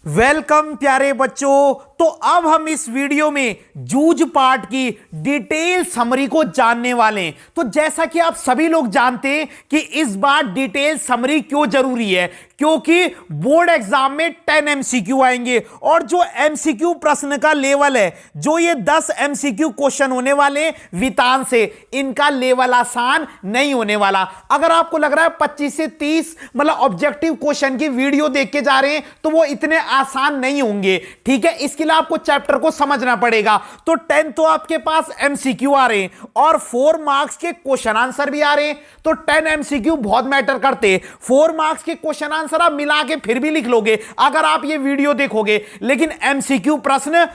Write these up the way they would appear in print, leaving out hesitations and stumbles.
Welcome प्यारे बच्चों। तो अब हम इस वीडियो में जूझ पाठ की डिटेल समरी को जानने वाले हैं। तो जैसा कि आप सभी लोग जानते हैं कि इस बार डिटेल समरी क्यों जरूरी है, क्योंकि बोर्ड एग्जाम में 10 एमसीक्यू आएंगे और जो एमसीक्यू प्रश्न का लेवल है, जो ये 10 एमसीक्यू क्वेश्चन होने वाले वितान से, इनका लेवल आसान नहीं होने वाला। अगर आपको लग रहा है 25 से 30 मतलब ऑब्जेक्टिव क्वेश्चन की वीडियो देख के जा रहे हैं तो वो इतने आसान नहीं होंगे। ठीक है, इसके लिए आपको चैप्टर को समझना पड़ेगा। तो 10 तो आपके पास एमसीक्यू आ रहे हैं और 4 मार्क्स के क्वेश्चन आंसर भी आ रहे हैं। तो 10 एमसीक्यू बहुत मैटर करते हैं। 4 मार्क्स के क्वेश्चन आंसर आप मिला के फिर भी लिख लोगे अगर आप ये वीडियो देखोगे, लेकिन एमसीक्यू प्रश्न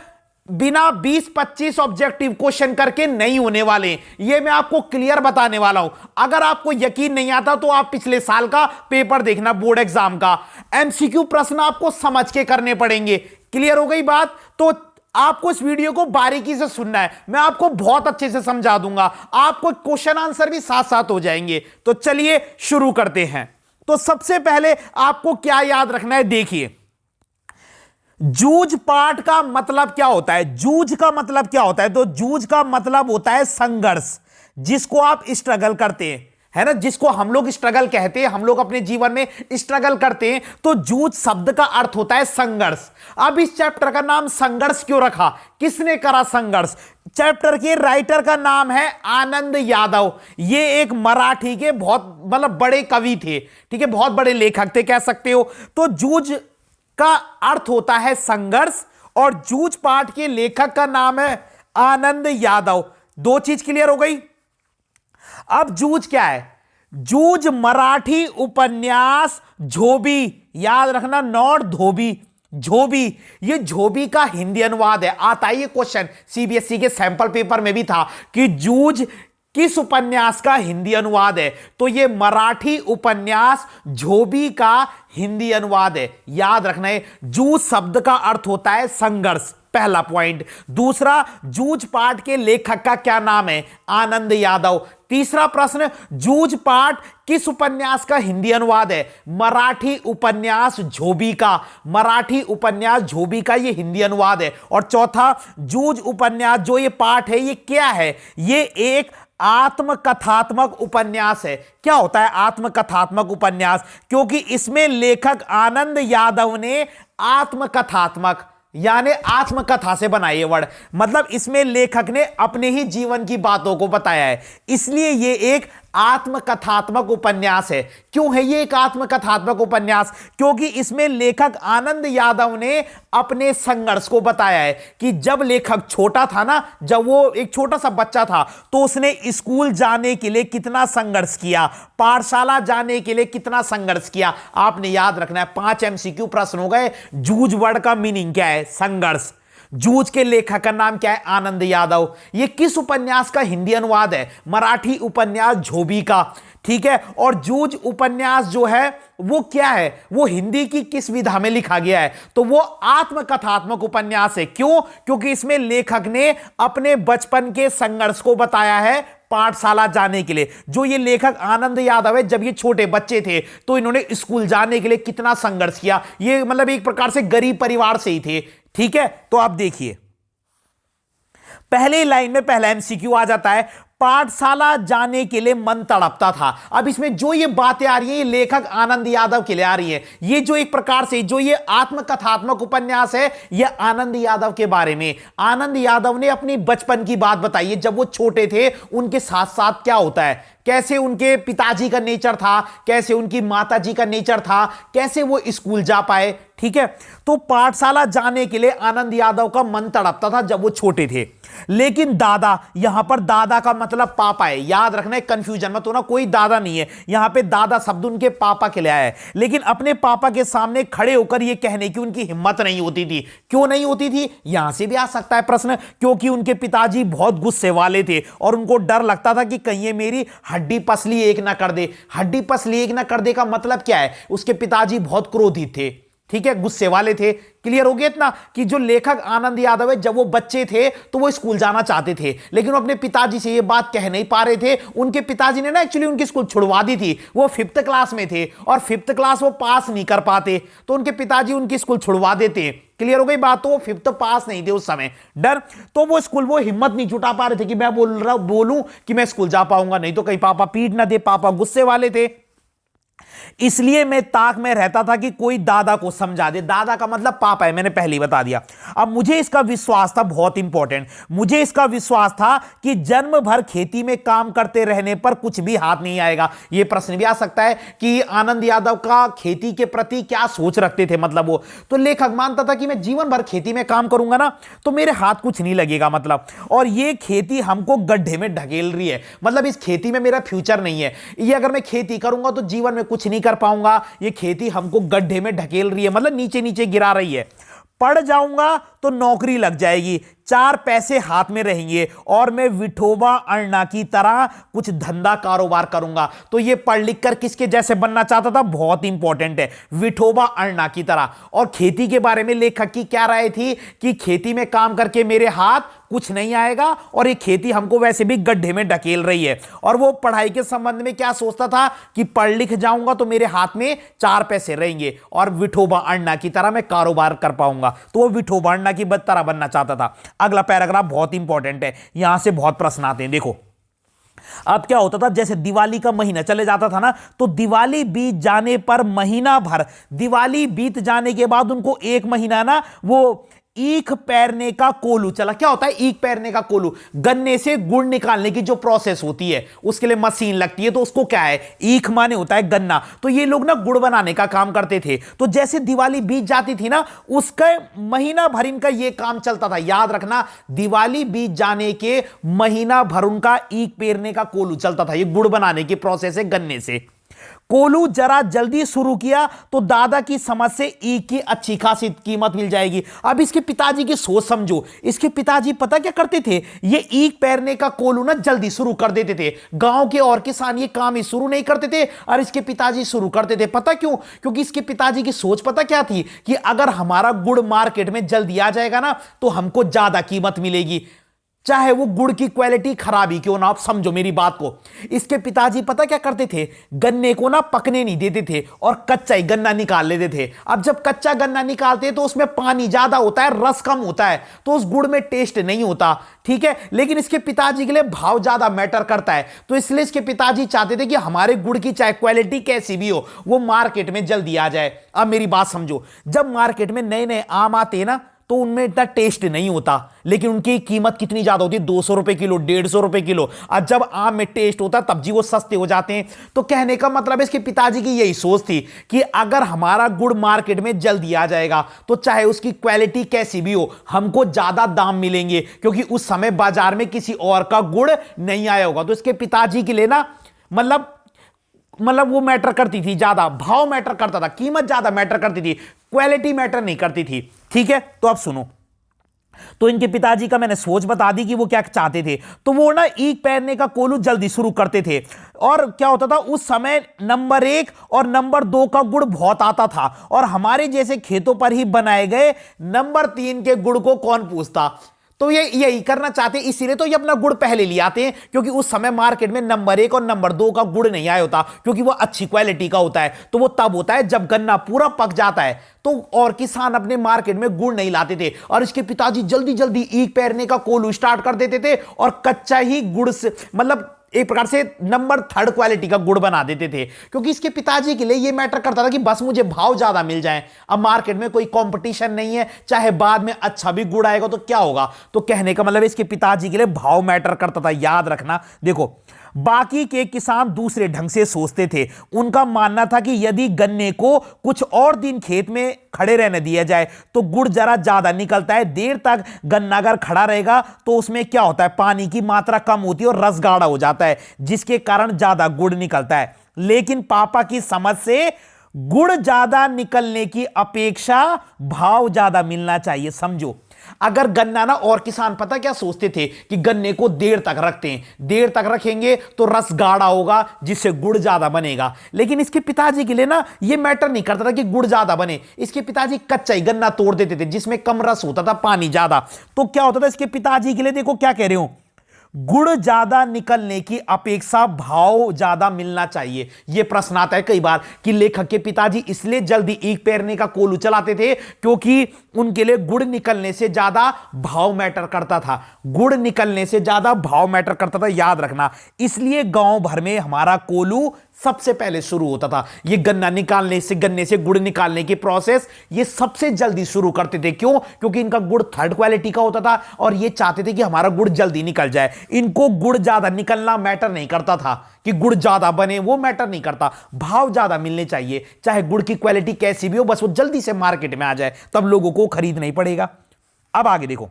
बिना 20-25 ऑब्जेक्टिव क्वेश्चन करके नहीं होने वाले। ये मैं आपको क्लियर बताने वाला हूं। अगर आपको यकीन नहीं आता तो आप पिछले साल का पेपर देखना, बोर्ड एग्जाम का एमसीक्यू प्रश्न आपको समझ के करने पड़ेंगे। क्लियर हो गई बात? तो आपको इस वीडियो को बारीकी से सुनना है, मैं आपको बहुत अच्छे से समझा दूंगा, आपको क्वेश्चन आंसर भी साथ साथ हो जाएंगे। तो चलिए शुरू करते हैं। तो सबसे पहले आपको क्या याद रखना है, देखिए जूझ पाठ का मतलब क्या होता है। जूझ का मतलब क्या होता है? तो जूझ का मतलब होता है संघर्ष, जिसको आप स्ट्रगल करते हैं, है ना, जिसको हम लोग स्ट्रगल कहते हैं, हम लोग अपने जीवन में स्ट्रगल करते हैं। तो जूझ शब्द का अर्थ होता है संघर्ष। अब इस चैप्टर का नाम संघर्ष क्यों रखा, किसने करा संघर्ष? चैप्टर के राइटर का नाम है आनंद यादव। ये एक मराठी के बहुत मतलब बड़े कवि थे, ठीक है, बहुत बड़े लेखक थे कह सकते हो। तो जूझ का अर्थ होता है संघर्ष और जूझ पाठ के लेखक का नाम है आनंद यादव। दो चीज क्लियर हो गई। अब जूझ क्या है? जूझ मराठी उपन्यास झोबी, याद रखना, नॉट धोबी, झोबी। ये झोबी का हिंदी अनुवाद है। आता है ये क्वेश्चन सीबीएसई के सैंपल पेपर में भी था कि जूझ किस उपन्यास का हिंदी अनुवाद है। तो ये मराठी उपन्यास झोबी का हिंदी अनुवाद है। याद रखना है, जूझ शब्द का अर्थ होता है संघर्ष, पहला पॉइंट। दूसरा, जूझ पाठ के लेखक का क्या नाम है? आनंद यादव। तीसरा प्रश्न, जूझ पाठ किस उपन्यास का हिंदी अनुवाद है? मराठी उपन्यास झोबी का। मराठी उपन्यास झोबी का ये हिंदी अनुवाद है। और चौथा, जूझ उपन्यास जो ये पाठ है ये क्या है? ये एक आत्मकथात्मक उपन्यास है। क्या होता है आत्मकथात्मक उपन्यास? क्योंकि इसमें लेखक आनंद यादव ने आत्मकथात्मक यानी आत्मकथा से बनाई है वर्ड, मतलब इसमें लेखक ने अपने ही जीवन की बातों को बताया है, इसलिए ये एक आत्मकथात्मक उपन्यास है। क्यों है ये एक आत्मकथात्मक उपन्यास? क्योंकि इसमें लेखक आनंद यादव ने अपने संघर्ष को बताया है कि जब लेखक छोटा था ना, जब वो एक छोटा सा बच्चा था, तो उसने स्कूल जाने के लिए कितना संघर्ष किया, पाठशाला जाने के लिए कितना संघर्ष किया। आपने याद रखना है। 5 एमसीक्यू प्रश्न हो गए। जूझ वर्ड का मीनिंग क्या है? संघर्ष। जूझ के लेखक का नाम क्या है? आनंद यादव। ये किस उपन्यास का हिंदी अनुवाद है? मराठी उपन्यास झोबी का। ठीक है, और जूझ उपन्यास जो है वो क्या है? वो हिंदी की किस विधा में लिखा गया है? तो वो आत्मकथात्मक उपन्यास है। क्यों? क्योंकि इसमें लेखक ने अपने बचपन के संघर्ष को बताया है पाठशाला जाने के लिए। जो ये लेखक आनंद यादव है, जब ये छोटे बच्चे थे तो इन्होंने स्कूल जाने के लिए कितना संघर्ष किया। ये मतलब एक प्रकार से गरीब परिवार से ही थे। ठीक है, तो आप देखिए पहले लाइन में पहला एमसीक्यू आ जाता है, पाठशाला जाने के लिए मन तड़पता था। अब इसमें जो ये बातें आ रही है ये लेखक आनंद यादव के लिए आ रही है। ये जो एक प्रकार से जो ये आत्मकथात्मक उपन्यास है ये आनंद यादव के बारे में। आनंद यादव ने अपनी बचपन की बात बताई है, जब वो छोटे थे उनके साथ साथ क्या होता है, कैसे उनके पिताजी का नेचर था, कैसे उनकी माताजी का नेचर था, कैसे वो स्कूल जा पाए। ठीक है, तो पाठशाला जाने के लिए आनंद यादव का मन तड़पता था जब वो छोटे थे। लेकिन दादा, यहां पर दादा का मतलब पापा है। याद रखना है, कंफ्यूजन मत होना, कोई दादा नहीं है यहां पे। दादा शब्द उनके पापा के लिए आया है। लेकिन अपने पापा के सामने खड़े होकर यह कहने की उनकी हिम्मत नहीं होती थी। क्यों नहीं होती थी? यहां से भी आ सकता है प्रश्न। क्योंकि उनके पिताजी बहुत गुस्से वाले थे और उनको डर लगता था कि कहीं ये मेरी हड्डी पसली एक ना कर दे। हड्डी पसली एक ना कर दे का मतलब क्या है? उसके पिताजी बहुत क्रोधित थे। ठीक है, गुस्से वाले थे। क्लियर हो गया इतना कि जो लेखक आनंद यादव है, जब वो बच्चे थे तो वो स्कूल जाना चाहते थे, लेकिन वो अपने पिताजी से ये बात कह नहीं पा रहे थे। उनके पिताजी ने ना एक्चुअली उनकी स्कूल छुड़वा दी थी। वो 5th क्लास में थे और 5th क्लास वो पास नहीं कर पाते, तो उनके पिताजी उनकी स्कूल छुड़वा देते। क्लियर हो गई बात। तो वो 5th पास नहीं थे उस समय, डर। तो वो स्कूल वो हिम्मत नहीं जुटा पा रहे थे कि मैं बोलूं कि मैं स्कूल जा पाऊंगा, नहीं तो कहीं पापा पीट ना दे। पापा गुस्से वाले थे, इसलिए मैं ताक में रहता था कि कोई दादा को समझा दे। दादा का मतलब पापा है, मैंने पहले ही बता दिया। अब मुझे इसका विश्वास था, बहुत इंपॉर्टेंट, मुझे इसका विश्वास था कि जन्म भर खेती में काम करते रहने पर कुछ भी हाथ नहीं आएगा। यह प्रश्न भी आ सकता है कि आनंद यादव का खेती के प्रति क्या सोच रखते थे, मतलब वो तो लेखक मानता था कि मैं जीवन भर खेती में काम करूंगा ना तो मेरे हाथ कुछ नहीं लगेगा, मतलब, और ये खेती हमको गड्ढे में ढकेल रही है, मतलब इस खेती में मेरा फ्यूचर नहीं है। ये अगर मैं खेती करूंगा तो जीवन में कुछ नहीं कर पाऊंगा, ये खेती हमको गड्ढे में ढकेल रही है, मतलब नीचे नीचे गिरा रही है। पढ़ जाऊंगा तो नौकरी लग जाएगी, 4 पैसे हाथ में रहेंगे और मैं विठोबा अण्णा की तरह कुछ धंधा कारोबार करूंगा। तो ये पढ़ लिख कर किसके जैसे बनना चाहता था, बहुत इंपॉर्टेंट है, विठोबा अण्णा की तरह। और खेती के बारे में लेखक की क्या राय थी कि खेती में काम करके मेरे हाथ कुछ नहीं आएगा और ये खेती हमको वैसे भी गड्ढे में ढकेल रही है। और वो पढ़ाई के संबंध में क्या सोचता था कि पढ़ लिख जाऊंगा तो मेरे हाथ में 4 पैसे रहेंगे और विठोबा अण्णा की तरह मैं कारोबार कर पाऊंगा। तो वो विठोबा अण्णा की तरह बनना चाहता था। अगला पैराग्राफ बहुत इंपॉर्टेंट है, यहां से बहुत प्रश्न आते हैं। देखो अब क्या होता था, जैसे दिवाली का महीना चले जाता था ना, तो दिवाली बीत जाने पर महीना भर, दिवाली बीत जाने के बाद उनको 1 महीना ना वो ईख पैरने का कोलू चला। क्या होता है ईख पैरने का कोलू? गन्ने से गुड़ निकालने की जो प्रोसेस होती है उसके लिए मशीन लगती है, तो उसको क्या है, ईख माने होता है गन्ना। तो ये लोग ना गुड़ बनाने का काम करते थे। तो जैसे दिवाली बीत जाती थी ना, उसका महीना भर इनका ये काम चलता था। याद रखना, दिवाली बीत जाने के महीना भर उनका ईख पेरने का कोलू चलता था। ये गुड़ बनाने की प्रोसेस है गन्ने से। कोलू जरा जल्दी शुरू किया तो दादा की समझ से ईख की अच्छी खासी कीमत मिल जाएगी। अब इसके पिताजी की सोच समझो। इसके पिताजी पता क्या करते थे, ये ईख पैरने का कोलू ना जल्दी शुरू कर देते थे। गांव के और किसान ये काम ही शुरू नहीं करते थे और इसके पिताजी शुरू करते थे। पता क्यों? क्योंकि इसके पिताजी की सोच पता क्या थी कि अगर हमारा गुड़ मार्केट में जल्दी आ जाएगा ना तो हमको ज्यादा कीमत मिलेगी, चाहे वो गुड़ की क्वालिटी खराब ही क्यों ना। आप समझो मेरी बात को। इसके पिताजी पता क्या करते थे, गन्ने को ना पकने नहीं देते थे और कच्चा ही गन्ना निकाल लेते थे। अब जब कच्चा गन्ना निकालते तो उसमें पानी ज्यादा होता है, रस कम होता है, तो उस गुड़ में टेस्ट नहीं होता, ठीक है। लेकिन इसके पिताजी के लिए भाव ज्यादा मैटर करता है, तो इसलिए इसके पिताजी चाहते थे कि हमारे गुड़ की चाहे क्वालिटी कैसी भी हो वो मार्केट में जल्दी आ जाए। अब मेरी बात समझो, जब मार्केट में नए नए आम आते हैं ना तो उनमें इतना टेस्ट नहीं होता, लेकिन उनकी कीमत कितनी ज्यादा होती है, 200 रुपए किलो, 150 रुपए किलो। और जब आम में टेस्ट होता है तब जी वो सस्ते हो जाते हैं। तो कहने का मतलब है इसके पिताजी की यही सोच थी कि अगर हमारा गुड़ मार्केट में जल्दी आ जाएगा तो चाहे उसकी क्वालिटी कैसी भी हो हमको ज्यादा दाम मिलेंगे, क्योंकि उस समय बाजार में किसी और का गुड़ नहीं आया होगा। तो इसके पिताजी के लिए ना मतलब वो मैटर करती थी, ज्यादा भाव मैटर करता था, कीमत ज्यादा मैटर करती थी, क्वालिटी मैटर नहीं करती थी, ठीक है। तो अब सुनो, तो इनके पिताजी का मैंने सोच बता दी कि वो क्या चाहते थे। तो वो ना ईख पैरने का कोलू जल्दी शुरू करते थे। और क्या होता था उस समय नंबर 1 और नंबर 2 का गुड़ बहुत आता था, और हमारे जैसे खेतों पर ही बनाए गए नंबर 3 के गुड़ को कौन पूछता। तो ये यही करना चाहते हैं, इसीलिए तो ये अपना गुड़ पहले ले आते हैं, क्योंकि उस समय मार्केट में नंबर 1 और नंबर 2 का गुड़ नहीं आया होता, क्योंकि वो अच्छी क्वालिटी का होता है। तो वो तब होता है जब गन्ना पूरा पक जाता है, तो और किसान अपने मार्केट में गुड़ नहीं लाते थे। और इसके पिताजी जल्दी जल्दी ईख पैरने का कोलू स्टार्ट कर देते थे और कच्चा ही गुड़ से, मतलब एक प्रकार से नंबर 3rd क्वालिटी का गुड़ बना देते थे, क्योंकि इसके पिताजी के लिए यह मैटर करता था कि बस मुझे भाव ज्यादा मिल जाए। अब मार्केट में कोई कंपटीशन नहीं है, चाहे बाद में अच्छा भी गुड़ आएगा तो क्या होगा। तो कहने का मतलब इसके पिताजी के लिए भाव मैटर करता था। याद रखना, देखो बाकी के किसान दूसरे ढंग से सोचते थे। उनका मानना था कि यदि गन्ने को कुछ और दिन खेत में खड़े रहने दिया जाए तो गुड़ जरा ज्यादा निकलता है। देर तक गन्ना अगर खड़ा रहेगा तो उसमें क्या होता है, पानी की मात्रा कम होती है और रस गाढ़ा हो जाता है, जिसके कारण ज्यादा गुड़ निकलता है। लेकिन पापा की समझ से गुड़ ज्यादा निकलने की अपेक्षा भाव ज्यादा मिलना चाहिए। समझो, अगर गन्ना ना, और किसान पता क्या सोचते थे कि गन्ने को देर तक रखते हैं, देर तक रखेंगे तो रस गाढ़ा होगा जिससे गुड़ ज्यादा बनेगा। लेकिन इसके पिताजी के लिए ना ये मैटर नहीं करता था कि गुड़ ज्यादा बने। इसके पिताजी कच्चा ही गन्ना तोड़ देते थे जिसमें कम रस होता था, पानी ज्यादा। तो क्या होता था इसके पिताजी के लिए, देखो क्या कह रहे हो, गुड़ ज्यादा निकलने की अपेक्षा भाव ज्यादा मिलना चाहिए। यह प्रश्न आता है कई बार कि लेखक के पिताजी इसलिए जल्दी ईख पेरने का कोलू चलाते थे क्योंकि उनके लिए गुड़ निकलने से ज्यादा भाव मैटर करता था। गुड़ निकलने से ज्यादा भाव मैटर करता था, याद रखना। इसलिए गांव भर में हमारा कोलू सबसे पहले शुरू होता था। ये गन्ना निकालने से, गन्ने से गुड़ निकालने की प्रोसेस ये सबसे जल्दी शुरू करते थे। क्यों? क्योंकि इनका गुड़ थर्ड क्वालिटी का होता था और ये चाहते थे कि हमारा गुड़ जल्दी निकल जाए। इनको गुड़ ज्यादा निकलना मैटर नहीं करता था कि गुड़ ज्यादा बने, वो मैटर नहीं करता, भाव ज्यादा मिलने चाहिए। चाहे गुड़ की क्वालिटी कैसी भी हो, बस वो जल्दी से मार्केट में आ जाए, तब लोगों को खरीदना ही पड़ेगा। अब आगे देखो,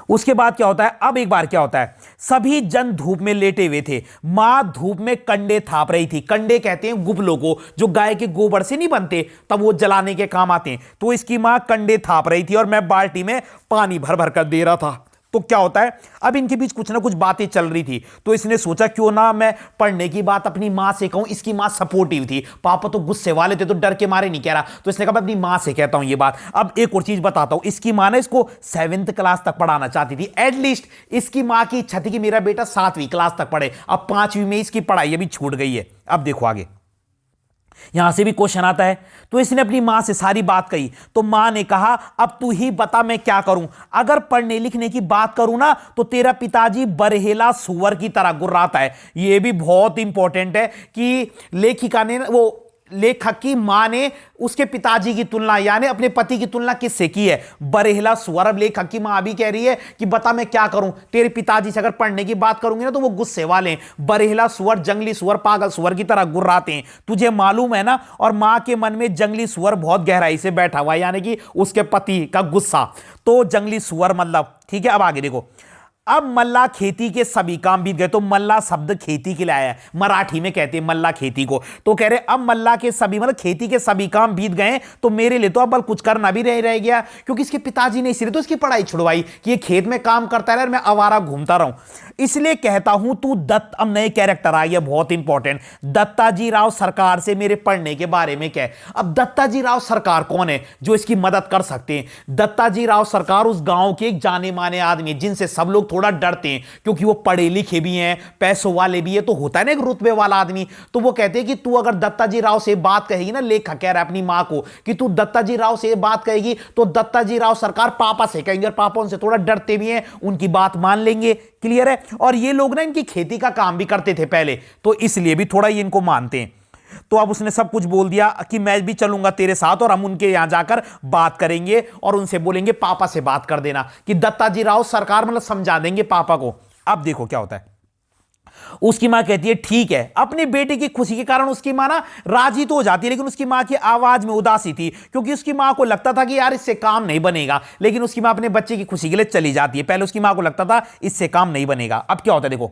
उसके बाद क्या होता है। अब एक बार क्या होता है, सभी जन धूप में लेटे हुए थे। मां धूप में कंडे थाप रही थी। कंडे कहते हैं गुपलों को, जो गाय के गोबर से नहीं बनते, तब वो जलाने के काम आते हैं। तो इसकी मां कंडे थाप रही थी और मैं बाल्टी में पानी भर भर कर दे रहा था। तो क्या होता है, अब इनके बीच कुछ ना कुछ बातें चल रही थी। तो इसने सोचा क्यों ना मैं पढ़ने की बात अपनी मां से कहूं। इसकी मां सपोर्टिव थी, पापा तो गुस्से वाले थे तो डर के मारे नहीं कह रहा। तो इसने कहा मैं अपनी मां से कहता हूं ये बात। अब एक और चीज बताता हूं, इसकी मां ने इसको 7th क्लास तक पढ़ाना चाहती थी। एटलीस्ट इसकी मां की इच्छा थी कि मेरा बेटा 7वीं क्लास तक पढ़े। अब 5वीं में इसकी पढ़ाई अभी छूट गई है। अब देखो आगे, यहां से भी क्वेश्चन आता है। तो इसने अपनी मां से सारी बात कही। तो मां ने कहा अब तू ही बता मैं क्या करूं। अगर पढ़ने लिखने की बात करूं ना तो तेरा पिताजी बरहेला सुअर की तरह गुर्राता है। यह भी बहुत इंपॉर्टेंट है कि लेखिका ने, वो लेखक की मां ने उसके पिताजी की तुलना, यानी अपने पति की तुलना किससे की है? बरहेला सुअर। अब लेखक की मां भी कह रही है कि बता मैं क्या करूं, तेरे पिताजी से अगर पढ़ने की बात करूंगी ना तो वो गुस्से वाले हैं। बरहेला सुअर, जंगली सुअर, पागल सुअर की तरह गुर्राते हैं, तुझे मालूम है ना। और मां के मन में जंगली सुअर बहुत गहराई से बैठा हुआ है, यानी कि उसके पति का गुस्सा। तो जंगली सुअर मतलब, ठीक है। अब आगे देखो, अब मल्ला खेती के सभी काम बीत गए। तो मल्ला शब्द खेती के लिए आया है, मराठी में कहते हैं मल्ला खेती को। तो कह रहे अब मल्ला के सभी, मतलब खेती के सभी काम बीत गए, तो मेरे लिए तो अब कुछ करना भी नहीं रह गया। क्योंकि इसके पिताजी ने इसलिए तो इसकी पढ़ाई छुड़वाई कि ये खेत में काम करता रहे और मैं आवारा घूमता रहूं। इसलिए कहता हूं तू दत्त, अब नए कैरेक्टर आ गया बहुत इंपॉर्टेंट, दत्ताजी राव सरकार से मेरे पढ़ने के बारे में कह। अब दत्ताजी राव सरकार कौन है जो इसकी मदद कर सकते हैं? दत्ताजी राव सरकार उस गांव के एक जाने माने आदमी है जिनसे सब लोग थोड़ा डरते हैं, क्योंकि वो पढ़े लिखे भी हैं, पैसों वाले भी है। तो होता है ना एक रुतबे वाला आदमी। तो वो कहते हैं कि तू अगर दत्ताजी राव से बात कहेगी ना, लेखक कह रहा है अपनी मां को कि तू दत्ताजी राव से बात कहेगी तो दत्ताजी राव सरकार पापा से कहेंगे, और पापा उनसे थोड़ा डरते भी हैं, उनकी बात मान लेंगे। क्लियर है? और ये लोग ना इनकी खेती का काम भी करते थे पहले, तो इसलिए भी थोड़ा ये इनको मानते हैं। तो अब उसने सब कुछ बोल दिया कि मैं भी चलूंगा तेरे साथ और हम उनके यहां जाकर बात करेंगे और उनसे बोलेंगे पापा से बात कर देना, कि दत्ताजी राव सरकार मतलब समझा देंगे पापा को। अब देखो क्या होता है, उसकी मां कहती है ठीक है। अपने बेटे की खुशी के कारण उसकी मां ना राजी तो हो जाती है, लेकिन उसकी मां की आवाज में उदासी थी, क्योंकि उसकी मां को लगता था कि यार इससे काम नहीं बनेगा। लेकिन उसकी मां अपने बच्चे की खुशी के लिए चली जाती है। पहले उसकी मां को लगता था इससे काम नहीं बनेगा। अब क्या होता है देखो,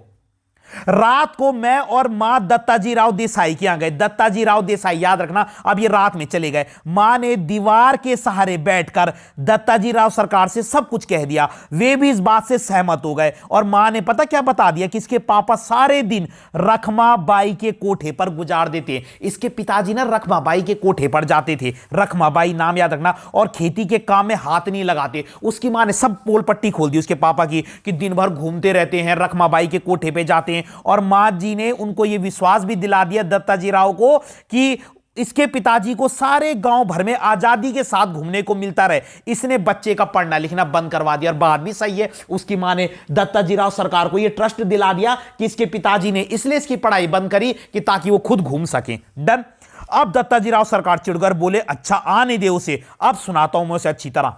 रात को मैं और मां दत्ताजी राव देसाई के यहां गए। दत्ताजी राव देसाई, याद रखना, अब ये रात में चले गए। मां ने दीवार के सहारे बैठकर दत्ताजी राव सरकार से सब कुछ कह दिया। वे भी इस बात से सहमत हो गए और मां ने पता क्या बता दिया कि इसके पापा सारे दिन रखमाबाई के कोठे पर गुजार देते। इसके पिताजी ना रखमाबाई के कोठे पर जाते थे, रखमाबाई नाम याद रखना, और खेती के काम में हाथ नहीं लगाते। उसकी मां ने सब पोल पट्टी खोल दी उसके पापा की कि दिन भर घूमते रहते हैं, रखमाबाई के कोठे पे जाते हैं। और मां जी ने उनको यह विश्वास भी दिला दिया दत्ताजी राव को कि इसके पिताजी को सारे गांव भर में आजादी के साथ घूमने को मिलता रहे। इसने बच्चे का पढ़ना लिखना बंद करवा दिया। और बात भी सही है, उसकी मां ने दत्ताजी राव सरकार को यह ट्रस्ट दिला दिया कि इसके पिताजी ने इसलिए इसकी पढ़ाई बंद करी कि ताकि वो खुद घूम सके। डन। अब दत्ताजी राव सरकार चिढ़कर बोले अच्छा आने दे उसे, अब सुनाता हूं मैं उसे अच्छी तरह।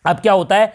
अब क्या होता है,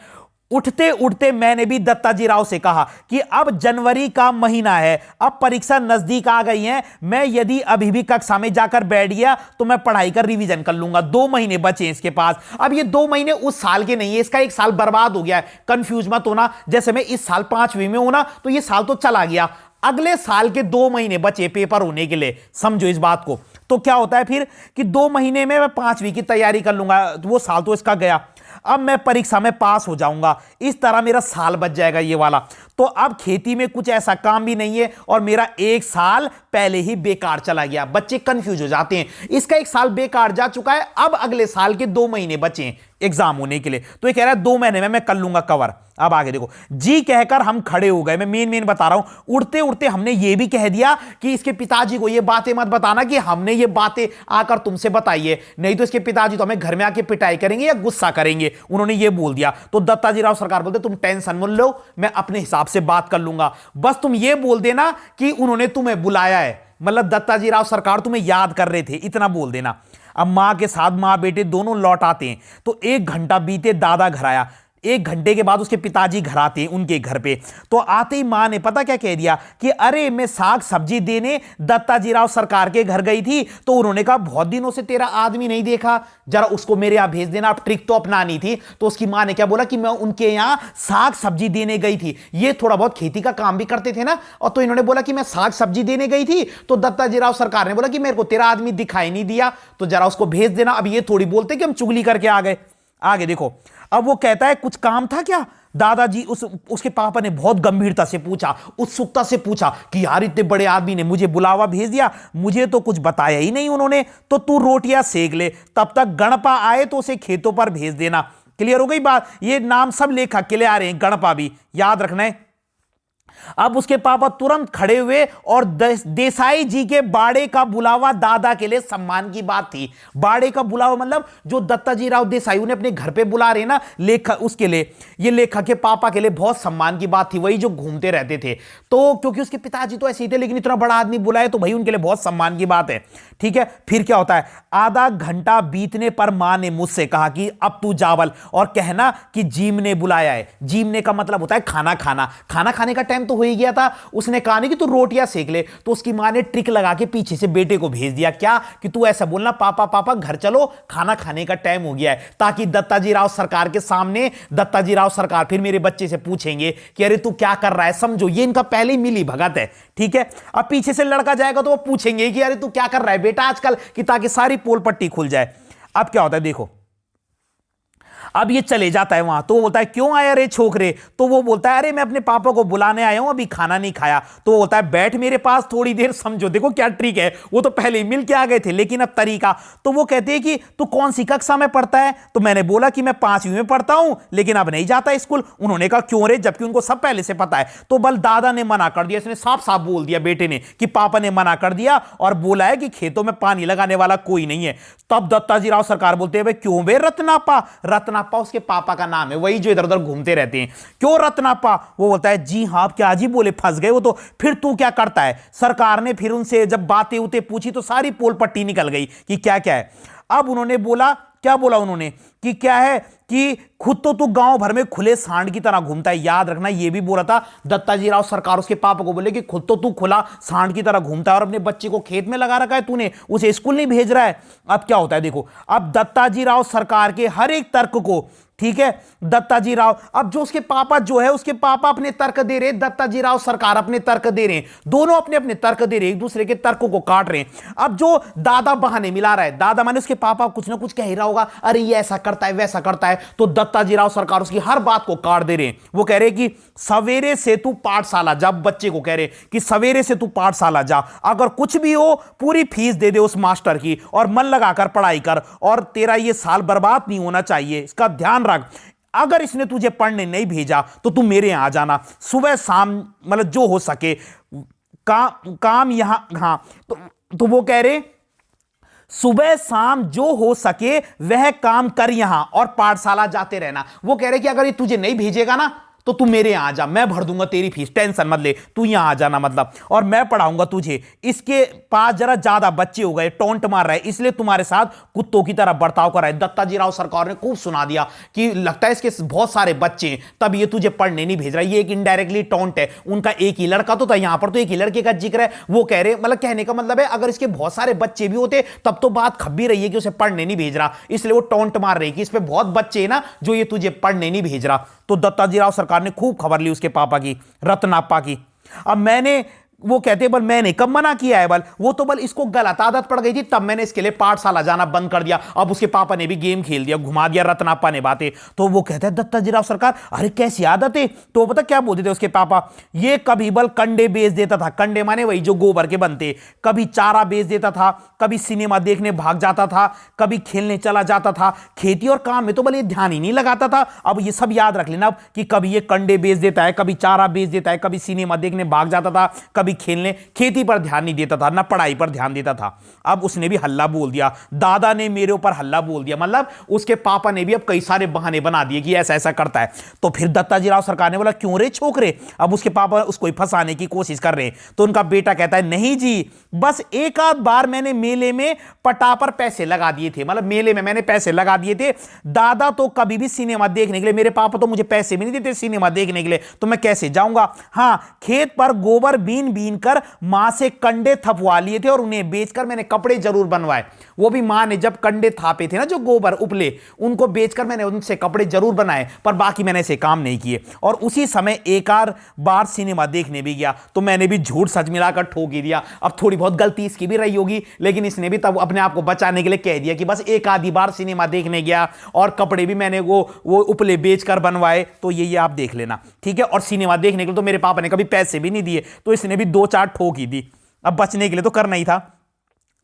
उठते उठते मैंने भी दत्ताजी राव से कहा कि अब जनवरी का महीना है, अब परीक्षा नजदीक आ गई है, मैं यदि अभी भी कक्षा में जाकर बैठ गया तो मैं पढ़ाई कर रिवीजन कर लूंगा। 2 महीने बचे हैं इसके पास। अब ये 2 महीने उस साल के नहीं है, इसका 1 साल बर्बाद हो गया है। कंफ्यूज मत होना, जैसे मैं इस साल 5वीं में हूं ना तो ये साल तो चला गया, अगले साल के 2 महीने बचे पेपर होने के लिए। समझो इस बात को। तो क्या होता है फिर कि 2 महीने में मैं 5वीं की तैयारी कर लूंगा, तो वो साल तो इसका गया। अब मैं परीक्षा में पास हो जाऊंगा, इस तरह मेरा साल बच जाएगा ये वाला। तो अब खेती में कुछ ऐसा काम भी नहीं है और मेरा एक साल पहले ही बेकार चला गया। बच्चे कंफ्यूज हो जाते हैं, इसका एक साल बेकार जा चुका है, अब अगले साल के 2 महीने बचे हैं एग्जाम होने के लिए। तो ये कह रहा है 2 महीने में मैं कर लूंगा कवर। अब आगे देखो, जी कहकर हम खड़े हो गए। मैं मेन बता रहा हूं, उड़ते उड़ते हमने ये भी कह दिया कि इसके पिताजी को ये बातें मत बताना कि हमने ये बातें आकर तुमसे बताई है, नहीं तो इसके पिताजी तो हमें घर में आके पिटाई करेंगे या गुस्सा करेंगे। उन्होंने ये बोल दिया। तो दत्ताजी राव सरकार बोलते तुम टेंशन मत लो, मैं अपने हिसाब से बात कर लूंगा, बस तुम ये बोल देना कि उन्होंने तुम्हें बुलाया है, मतलब दत्ताजी राव सरकार तुम्हें याद कर रहे थे, इतना बोल देना। अब मां के साथ मां बेटे दोनों लौट आते हैं। तो 1 घंटा बीते, दादा घर आया। 1 घंटे के बाद उसके पिताजी घर आते हैं उनके घर पे। तो आते ही मां ने पता क्या कह दिया कि अरे मैं साग सब्जी देने दत्ताजी राव सरकार के घर गई थी, तो उन्होंने कहा बहुत दिनों से तेरा आदमी नहीं देखा, जरा उसको मेरे यहां भेज देना। अब ट्रिक तो अपनानी थी। तो उसकी मां ने क्या बोला कि मैं उनके यहां साग सब्जी देने गई थी, ये थोड़ा बहुत खेती का काम भी करते थे ना, और तो इन्होंने बोला कि मैं साग सब्जी देने गई थी। तो दत्ताजी राव सरकार ने बोला कि मेरे को तेरा आदमी दिखाई नहीं दिया, तो जरा उसको भेज देना। अब ये थोड़ी बोलते कि हम चुगली करके आ गए। आगे देखो, अब वो कहता है कुछ काम था क्या? दादाजी उसके पापा ने बहुत गंभीरता से पूछा, उत्सुकता से पूछा कि यार इतने बड़े आदमी ने मुझे बुलावा भेज दिया, मुझे तो कुछ बताया ही नहीं उन्होंने, तो तू रोटियां सेक ले, तब तक गणपा आए तो उसे खेतों पर भेज देना। क्लियर हो गई बात? ये नाम सब लेखक के लिए आ रहे हैं, गणपा भी याद रखना है। अब उसके पापा तुरंत खड़े हुए और देसाई जी के बाड़े का बुलावा दादा के लिए सम्मान की बात थी। बाड़े का बुलावा मतलब जो दत्ताजी राव देसाई उन्हें अपने घर पे बुला रहे ना लेखक, उसके लिए, ये लेखक के पापा के लिए बहुत सम्मान की बात थी, वही जो घूमते रहते थे। तो क्योंकि उसके पिताजी तो ऐसे ही थे, लेकिन इतना बड़ा आदमी बुलाए तो भाई उनके लिए बहुत सम्मान की बात है। ठीक है, फिर क्या होता है, आधा घंटा बीतने पर मां ने मुझसे कहा कि अब तू जावल और कहना कि जीम ने बुलाया है। जीमने का मतलब होता है खाना खाना। खाना खाने का टाइम तो हो ही गया था। उसने कहा नहीं कि तू रोटियां सेक ले, तो उसकी मां ने ट्रिक लगा के पीछे से बेटे को भेज दिया, क्या कि तू ऐसा बोलना पापा पापा घर चलो, खाना खाने का टाइम हो गया है, ताकि दत्ताजी राव सरकार के सामने दत्ताजी राव सरकार फिर मेरे बच्चे से पूछेंगे कि अरे तू क्या कर रहा है। समझो ये इनका पहले ही मिली भगत है। ठीक है, अब पीछे से लड़का जाएगा तो वो पूछेंगे कि अरे तू क्या कर रहा है बेटा आजकल, कि ताकि सारी पोल पट्टी खुल जाए। अब क्या होता है देखो, अब ये चले जाता है वहां, तो वो बोलता है क्यों आया रे छोकरे? तो वो बोलता है अरे मैं अपने पापा को बुलाने आया हूं, अभी खाना नहीं खाया। तो वो बोलता है बैठ मेरे पास थोड़ी देर। समझो देखो क्या ट्रिक है, वो तो पहले ही मिल के आ गए थे, लेकिन अब तरीका। तो वो कहते हैं कि तू कौन सी कक्षा में पढ़ता है? तो मैंने बोला कि मैं 5वीं में पढ़ता हूं, लेकिन अब नहीं जाता स्कूल। उन्होंने कहा क्यों रे, जबकि उनको सब पहले से पता है। तो बल दादा ने मना कर दिया, इसने साफ साफ बोल दिया बेटे ने कि पापा ने मना कर दिया और बोला है कि खेतों में पानी लगाने वाला कोई नहीं है। तब दत्ताजी राव सरकार बोलते हैं भाई क्यों बे रत्नापा? रत्नापा उसके पापा का नाम है, वही जो इधर उधर घूमते रहते हैं। क्यों रत्नापा? वो बोलता है जी हां, आप क्या जी बोले फंस गए वो तो। फिर तू क्या करता है? सरकार ने फिर उनसे जब बातें उते पूछी तो सारी पोल पट्टी निकल गई कि क्या क्या है। अब उन्होंने बोला, क्या बोला उन्होंने कि क्या है कि खुद तो तू गांव भर में खुले सांड की तरह घूमता है। याद रखना ये भी बोला था दत्ताजी राव सरकार उसके पापा को, बोले कि खुद तो तू खुला सांड की तरह घूमता है और अपने बच्चे को खेत में लगा रखा है तूने, उसे स्कूल नहीं भेज रहा है। अब क्या होता है देखो, अब दत्ताजी राव सरकार के हर एक तर्क को, ठीक है, दत्ताजी राव, अब जो उसके पापा जो है उसके पापा अपने तर्क दे रहे हैं, दत्ताजी राव सरकार अपने तर्क दे रहे हैं, दोनों अपने अपने तर्क दे रहे हैं, एक दूसरे के तर्कों को काट रहे हैं। अब जो दादा बहाने मिला रहा है, दादा माने उसके पापा कुछ ना कुछ कह ही रहा होगा, अरे ये ऐसा करता है वैसा करता है, तो दत्ताजी राव सरकार उसकी हर बात को काट दे रहे हैं। वो कह रहे कि सवेरे से तू पाठशाला जा, बच्चे को कह रहे कि सवेरे से तू पाठशाला जा, अगर कुछ भी हो पूरी फीस दे दे उस मास्टर की और मन लगाकर पढ़ाई कर, और तेरा ये साल बर्बाद नहीं होना चाहिए, इसका ध्यान रख। अगर इसने तुझे पढ़ने नहीं भेजा तो तू मेरे यहां आ जाना सुबह शाम, मतलब जो हो सके काम यहां। हां, तो वो कह रहे सुबह शाम जो हो सके वह काम कर यहां और पाठशाला जाते रहना। वो कह रहे कि अगर ये तुझे नहीं भेजेगा ना तो तू मेरे यहां आ जा, मैं भर दूंगा तेरी फीस, टेंशन मत ले, तू यहां आ जाना मतलब, और मैं पढ़ाऊंगा तुझे। इसके पास जरा ज्यादा बच्चे हो गए, टोंट मार रहा है, इसलिए तुम्हारे साथ कुत्तों की तरह बर्ताव कर रहा है। दत्ताजी राव सरकार ने खूब सुना दिया कि लगता है इसके बहुत सारे बच्चे हैं, तब ये तुझे पढ़ने नहीं भेज रहा। ये एक इनडायरेक्टली टोंट है, उनका एक ही लड़का तो था, यहां पर तो एक ही लड़के का जिक्र है। वो कह रहे, मतलब कहने का मतलब है अगर इसके बहुत सारे बच्चे भी होते तब तो बात खब्बी रही है कि उसे पढ़ने नहीं भेज रहा, इसलिए वो टोंट मार रही कि इस पे बहुत बच्चे हैं ना जो ये तुझे पढ़ने नहीं भेज रहा। तो दत्ताजी राव सरकार ने खूब खबर ली उसके पापा की, रत्नापा की। अब मैंने वो कहते बल मैंने कब मना किया है, बल वो तो बल इसको गलत आदत पड़ गई थी, तब मैंने इसके लिए पाठशाला जाना बंद कर दिया। अब उसके पापा ने भी गेम खेल दिया, घुमा दिया रत्नापा ने बातें। तो वो कहते हैं दत्ताजीराव सरकार अरे कैसी आदत है। तो पता क्या बोलते थे उसके पापा, ये कभी बल कंडे बेच देता था, कंडे माने वही जो गोबर के बनते, कभी चारा बेच देता था, कभी सिनेमा देखने भाग जाता था, कभी खेलने चला जाता था, खेती और काम में तो बल ये ध्यान ही नहीं लगाता था। अब ये सब याद रख लेना कि कभी ये कंडे बेच देता है, कभी चारा बेच देता है, कभी सिनेमा देखने भाग जाता था, कभी खेलने, खेती पर ध्यान नहीं देता था, ना पढ़ाई पर ध्यान देता था। अब उसने भी हल्ला बोल दिया, दादा ने मेरे ऊपर हल्ला बोल दिया, मतलब उसके पापा ने भी अब कई सारे बहाने बना दिए कि ऐसा ऐसा करता है। तो फिर दत्ताजीराव सरकार ने बोला क्यों रे छोकरे, अब उसके पापा उसको ही फंसाने की कोशिश कर रहे हैं। तो उनका बेटा कहता है नहीं जी, बस एक आध बार मैंने मेले में पटा पर पैसे लगा दिए थे, मतलब मेले में मैंने पैसे लगा दिए थे। दादा तो कभी भी सिनेमा देखने के लिए, मेरे पापा तो मुझे पैसे भी नहीं देते सिनेमा देखने के लिए, तो मैं कैसे जाऊंगा। हां, खेत पर गोबर बीन बीन कर मां से कंडे थपवा लिए थे और उन्हें बेचकर मैंने कपड़े जरूर बनवाए। वो भी मां ने जब कंडे थापे थे ना, जो गोबर उपले, उनको बेचकर मैंने उनसे कपड़े जरूर बनाए, पर बाकी मैंने ऐसे काम नहीं किए। और उसी समय एक आध बार सिनेमा देखने भी गया, तो मैंने भी झूठ सच मिलाकर ठोक ही दिया। अब थोड़ी बहुत गलती इसकी भी रही होगी, लेकिन इसने भी तब अपने आप को बचाने के लिए कह दिया कि बस एक आधी बार सिनेमा देखने गया और कपड़े भी मैंने वो उपले बेचकर बनवाए। तो ये आप देख लेना, ठीक है। और सिनेमा देखने के लिए तो मेरे पापा ने कभी पैसे भी नहीं दिए, तो इसने भी दो चार ठोक ही दी। अब बचने के लिए तो करना ही था।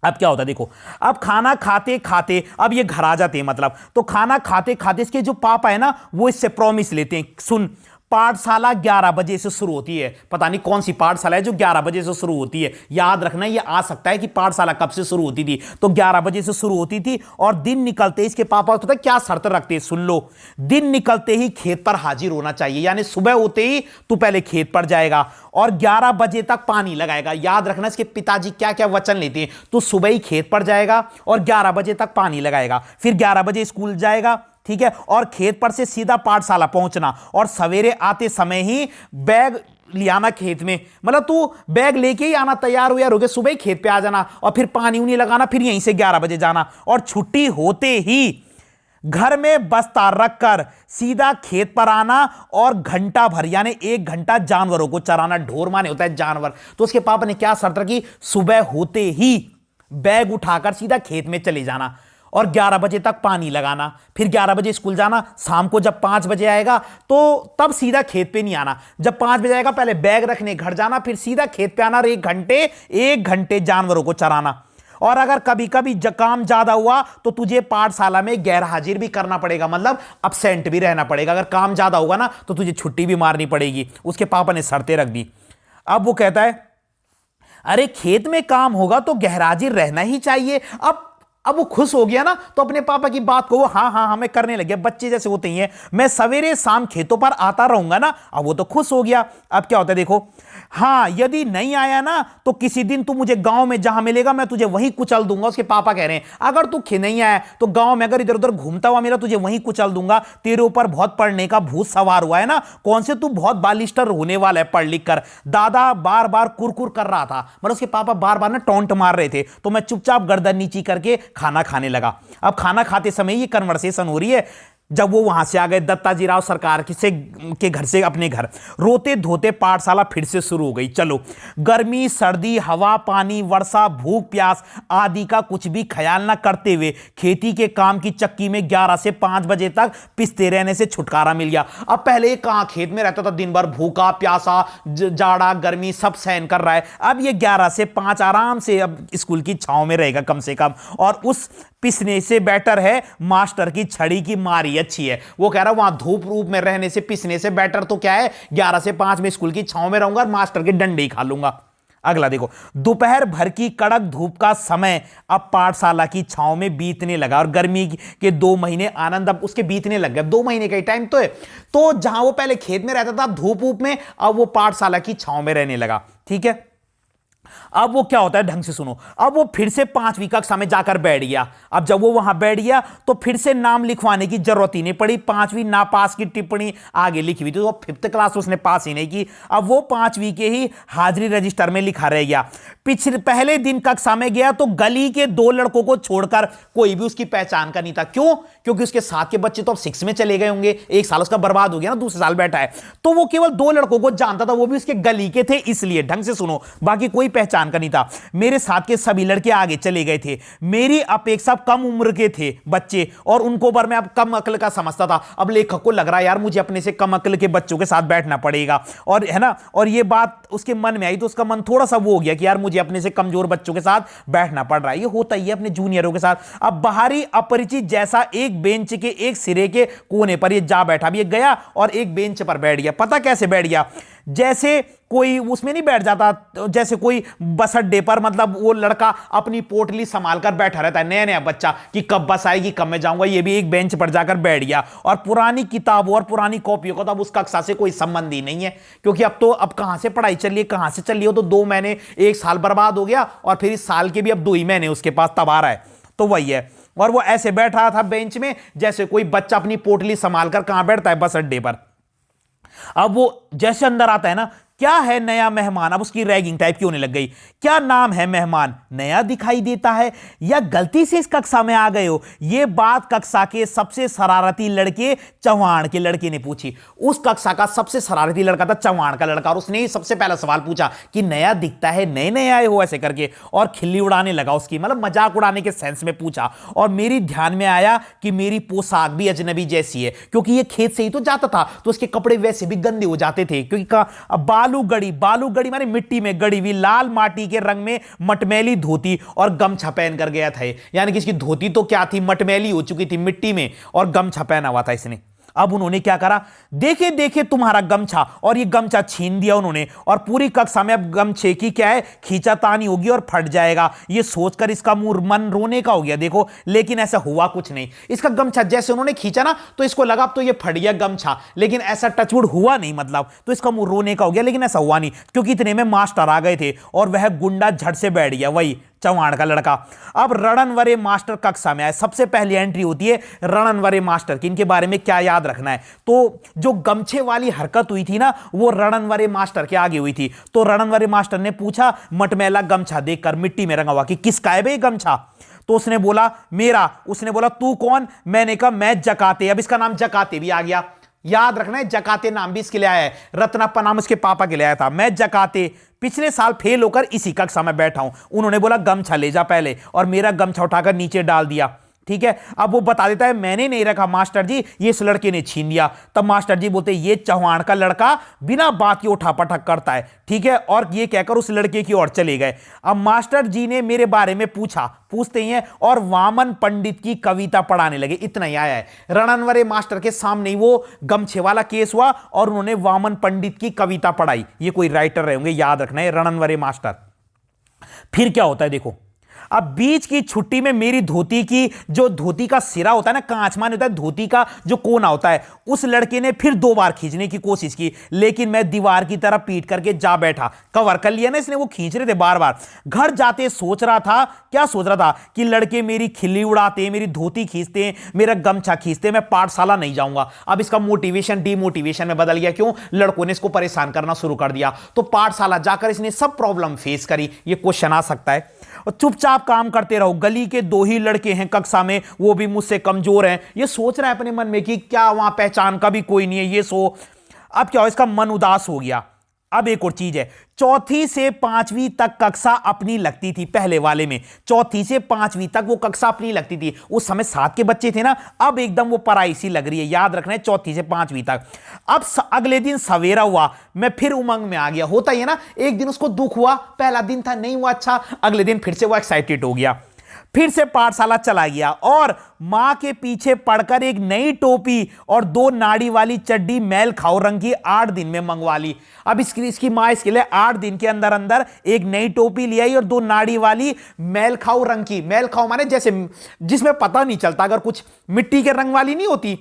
अब क्या होता है देखो, अब खाना खाते खाते अब ये घर आ जाते हैं, मतलब तो खाना खाते खाते इसके जो पापा है ना, वो इससे प्रॉमिस लेते हैं, सुन पाठशाला 11 बजे से शुरू होती है। पता नहीं कौन सी पाठशाला है जो 11 बजे से शुरू होती है, याद रखना ये आ सकता है कि पाठशाला कब से शुरू होती थी। तो 11 बजे से शुरू होती थी और दिन निकलते इसके पापा पता क्या शर्त रखते हैं, सुन लो, दिन निकलते ही खेत पर हाजिर होना चाहिए, यानी सुबह होते ही तू पहले खेत पर जाएगा और 11 बजे तक पानी लगाएगा। याद रखना इसके पिताजी क्या क्या वचन लेते हैं, तू सुबह ही खेत पर जाएगा और 11 बजे तक पानी लगाएगा, फिर 11 बजे स्कूल जाएगा, ठीक है, और खेत पर से सीधा पाठशाला पहुंचना और सवेरे आते समय ही बैग लियाना खेत में, मतलब तू बैग लेके ही आना, तैयार हो या रोके सुबह ही खेत पे आ जाना और फिर पानी उनी लगाना, फिर यहीं से 11 बजे जाना और छुट्टी होते ही घर में बस्ता रखकर सीधा खेत पर आना और घंटा भर यानी 1 घंटा जानवरों को चराना। ढोर माने होता है जानवर। तो उसके पापा ने क्या शर्त रखी, सुबह होते ही बैग उठाकर सीधा खेत में चले जाना और 11 बजे तक पानी लगाना, फिर 11 बजे स्कूल जाना, शाम को जब 5 बजे आएगा तो तब सीधा खेत पे नहीं आना, जब 5 बजे आएगा पहले बैग रखने घर जाना, फिर सीधा खेत पे आना और 1 घंटे जानवरों को चराना। और अगर कभी कभी काम ज्यादा हुआ तो तुझे पाठशाला में गैर हाजिर भी करना पड़ेगा, मतलब अब्सेंट भी रहना पड़ेगा। अगर काम ज्यादा होगा ना तो तुझे छुट्टी भी मारनी पड़ेगी। उसके पापा ने शर्तें रख दी। अब वो कहता है अरे खेत में काम होगा तो गैर हाजिर रहना ही चाहिए। अब वो खुश हो गया ना, तो अपने पापा की बात को वो हाँ हाँ हमें करने लगे, बच्चे जैसे होते ही हैं, मैं सवेरे शाम खेतों पर आता रहूंगा ना। अब वो तो खुश हो गया। अब क्या होता है देखो, हाँ यदि नहीं आया ना तो किसी दिन तू मुझे गांव में जहां मिलेगा मैं तुझे वहीं कुचल दूंगा। उसके पापा कह रहे हैं अगर तू नहीं आया तो गांव में अगर इधर उधर घूमता हुआ मिला तुझे वहीं कुचल दूंगा। तेरे ऊपर बहुत पढ़ने का भूत सवार हुआ है ना, कौन से तू बहुत बालिस्टर होने वाला है पढ़ लिख कर। दादा बार बार कुरकुर कर रहा था, मतलब उसके पापा बार बार ना टोंट मार रहे थे, तो मैं चुपचाप गर्दन नीची करके खाना खाने लगा। अब खाना खाते समय ये कन्वर्सेशन हो रही है जब वो वहां से आ गए दत्ताजीराव सरकार के घर से अपने घर। रोते धोते पाठशाला फिर से शुरू हो गई। चलो, गर्मी सर्दी हवा पानी वर्षा भूख प्यास आदि का कुछ भी ख्याल ना करते हुए खेती के काम की चक्की में 11 से 5 बजे तक पिसते रहने से छुटकारा मिल गया। अब पहले कहां खेत में रहता था, दिन भर भूखा प्यासा जाड़ा गर्मी सब सहन कर रहा है। अब ये 11 से 5 आराम से अब स्कूल की छांव में रहेगा कम से कम, और उस पिसने से बेटर है मास्टर की छड़ी की मारी अच्छी है। वो कह रहा वहां धूप रूप में रहने से पिसने से बेटर तो क्या है, 11 से 5 में स्कूल की छांव में रहूंगा और मास्टर के डंडे ही खा लूंगा। अगला देखो, दोपहर भर की कड़क धूप का समय अब पाठशाला की छांव में बीतने लगा और गर्मी के 2 महीने आनंद अब उसके बीतने लग गए। 2 महीने का ही टाइम तो है। तो जहां वो पहले खेत में रहता था धूप वूप में, अब वो पाठशाला की छांव में रहने लगा। ठीक है, अब वो क्या होता है, ढंग से सुनो। अब वो फिर से 5वीं कक्षा में जाकर बैठ गया। अब जब वो वहां बैठ गया तो फिर से नाम लिखवाने की जरूरत ही नहीं पड़ी। 5वीं नापास की टिप्पणी आगे लिखी हुई थी, तो 5th क्लास उसने पास ही नहीं की। अब वो 5वीं के ही हाजिरी रजिस्टर में लिखा रह गया। पिछले पहले दिन कक्षा में गया तो गली के 2 लड़कों को छोड़कर कोई भी उसकी पहचान का नहीं था। क्यों? क्योंकि उसके साथ के बच्चे तो अब 6 में चले गए होंगे, 1 साल उसका बर्बाद हो गया ना, दूसरे साल बैठा है। तो वो केवल 2 लड़कों को जानता था, वो भी उसके गली के थे, इसलिए। ढंग से सुनो, बाकी कोई पहचान का नहीं था। मेरे साथ के सभी लड़के आगे चले गए थे। मेरी अपेक्षा कम उम्र के थे बच्चे, और उनको पर मैं अब कम अक्ल का समझता था। अब लेखक को लग रहा है यार मुझे अपने से कम अक्ल के बच्चों के साथ बैठना पड़ेगा, और है ना, और ये बात उसके मन में आई तो उसका मन थोड़ा सा वो हो गया कि यार मुझे अपने से कमजोर बच्चों के साथ बैठना पड़ रहा है। ये होता ही है अपने जूनियरों के साथ। अब बाहरी अपरिचित जैसा एक बेंच के एक सिरे के कोने पर ये जा बैठा। अब ये गया और एक बेंच पर बैठ गया। पता कैसे बैठ गया? जैसे कोई उसमें नहीं बैठ जाता, जैसे कोई बस अड्डे पर, मतलब वो लड़का अपनी पोटली संभाल कर बैठा रहता है, नया नया बच्चा, कि कब बस आएगी, कब मैं जाऊंगा। ये भी एक बेंच पर जाकर बैठ गया। और पुरानी किताबों और पुरानी कॉपियों का तो अब उस कक्षा से कोई संबंध ही नहीं है, क्योंकि अब कहां से पढ़ाई चल रही है, कहां से चल रही हो। तो 2 महीने 1 साल बर्बाद हो गया, और फिर इस साल के भी अब 2 ही महीने उसके पास तब आ रहा है। तो वही है। और वो ऐसे बैठ रहा था बेंच में जैसे कोई बच्चा अपनी पोटली संभाल कर कहां बैठता है, बस अड्डे पर। अब वो जैसे अंदर आता है ना, क्या है नया मेहमान, अब उसकी रैगिंग टाइप की होने लग गई। क्या नाम है मेहमान, नया दिखाई देता है या गलती से इस कक्षा में आ गए हो? यह बात कक्षा के सबसे शरारती लड़के चौहान के लड़के ने पूछी। उस कक्षा का सबसे शरारती लड़का था चौहान का लड़का, और उसने ही सबसे पहला सवाल पूछा कि नया दिखता है, नए नए आए हो, ऐसे करके। और खिल्ली उड़ाने लगा उसकी, मतलब मजाक उड़ाने के सेंस में पूछा। और मेरी ध्यान में आया कि मेरी पोशाक भी अजनबी जैसी है, क्योंकि ये खेत से ही तो जाता था, तो उसके कपड़े वैसे भी गंदे हो जाते थे। क्योंकि बालू गड़ी माने मिट्टी में गड़ी हुई लाल माटी के रंग में मटमैली धोती और गमछा पहन कर गया था। यानी कि इसकी धोती तो क्या थी, मटमैली हो चुकी थी मिट्टी में, और गमछा पहना हुआ था इसने। अब उन्होंने क्या करा, देखे देखे तुम्हारा गमछा, और ये गमछा छीन दिया उन्होंने। और पूरी कक्षा में अब गमछे की क्या है, खींचातानी होगी और फट जाएगा, ये सोचकर इसका मन रोने का हो गया। देखो, लेकिन ऐसा हुआ कुछ नहीं। इसका गमछा जैसे उन्होंने खींचा ना, तो इसको लगा अब तो ये फट गया गमछा, लेकिन ऐसा टचवुड हुआ नहीं, मतलब। तो इसका मुंह रोने का हो गया, लेकिन ऐसा हुआ नहीं, क्योंकि इतने में मास्टर आ गए थे, और वह गुंडा झट से बैठ गया, वही चौहान का लड़का। अब रणनवरे मास्टर कक्षा में आए। सबसे पहली एंट्री होती है रणनवरे मास्टर की। इनके बारे में क्या याद रखना है, तो जो गमछे वाली हरकत हुई थी ना, वो रणनवरे मास्टर के आगे हुई थी। तो रणनवरे मास्टर ने पूछा मटमैला गमछा देखकर, मिट्टी में रंगा हुआ, कि किसका है बे गमछा? तो उसने बोला मेरा। उसने बोला तू कौन? मैंने कहा मैं जकाते। अब इसका नाम जकाते भी आ गया। याद रखना है, जकाते नाम भी इसके लिए आया है। रत्नप्पा नाम उसके पापा के लिए आया था। मैं जकाते पिछले साल फेल होकर इसी कक्षा में बैठा हूं। उन्होंने बोला गमछा ले जा पहले, और मेरा गमछा उठाकर नीचे डाल दिया। ठीक है, अब वो बता देता है मैंने नहीं रखा मास्टर जी, ये इस लड़के ने छीन लिया। तब मास्टर जी बोलते ये चौहान का लड़का बिना बात के उठापटक करता है। ठीक है, और ये कहकर उस लड़के की ओर चले गए। अब मास्टर जी ने मेरे बारे में पूछते ही हैं, और वामन पंडित की कविता पढ़ाने लगे। इतना ही आया है। रणनवरे मास्टर के सामने ही वो गमछे वाला केस हुआ, और उन्होंने वामन पंडित की कविता पढ़ाई। ये कोई राइटर रहे होंगे, याद रखना है, रणनवरे मास्टर। फिर क्या होता है देखो, अब बीच की छुट्टी में मेरी धोती की, जो धोती का सिरा होता है ना, कांच मान होता है, धोती का जो कोना होता है, उस लड़के ने फिर 2 बार खींचने की कोशिश की, लेकिन मैं दीवार की तरफ पीट करके जा बैठा। कवर कर लिया ना इसने, वो खींच रहे थे बार बार। घर जाते सोच रहा था, क्या सोच रहा था, कि लड़के मेरी खिल्ली उड़ाते, मेरी धोती खींचते, मेरा गमछा खींचते, मैं पाठशाला नहीं जाऊंगा। अब इसका मोटिवेशन डिमोटिवेशन में बदल गया। क्यों? लड़कों ने इसको परेशान करना शुरू कर दिया। तो पाठशाला जाकर इसने सब प्रॉब्लम फेस करी। ये क्वेश्चन आ सकता है। और चुपचाप काम करते रहो। गली के 2 ही लड़के हैं कक्षा में, वो भी मुझसे कमजोर हैं। ये सोच रहा है अपने मन में कि क्या वहां पहचान का भी कोई नहीं है, ये अब क्या हो, इसका मन उदास हो गया। अब एक और चीज है, 4वीं से 5वीं तक कक्षा अपनी लगती थी। पहले वाले में 4वीं से 5वीं तक वो कक्षा अपनी लगती थी। उस समय 7 के बच्चे थे ना, अब एकदम वो पढ़ाई सी लग रही है। याद रखना है, 4वीं से 5वीं तक। अब अगले दिन सवेरा हुआ, मैं फिर उमंग में आ गया। होता ही है ना, एक दिन उसको दुख हुआ, पहला दिन था नहीं हुआ अच्छा, अगले दिन फिर से वो एक्साइटेड हो गया। फिर से पाठशाला चला गया, और मां के पीछे पड़कर एक नई टोपी और 2 नाड़ी वाली चड्डी मैल खाओ रंग की 8 दिन में मंगवा ली। अब इसकी मां इसके लिए 8 दिन के अंदर अंदर एक नई टोपी ले आई, और 2 नाड़ी वाली मैल खाओ रंग की। मैल खाओ माने जैसे जिसमें पता नहीं चलता, अगर कुछ मिट्टी के रंग वाली नहीं होती,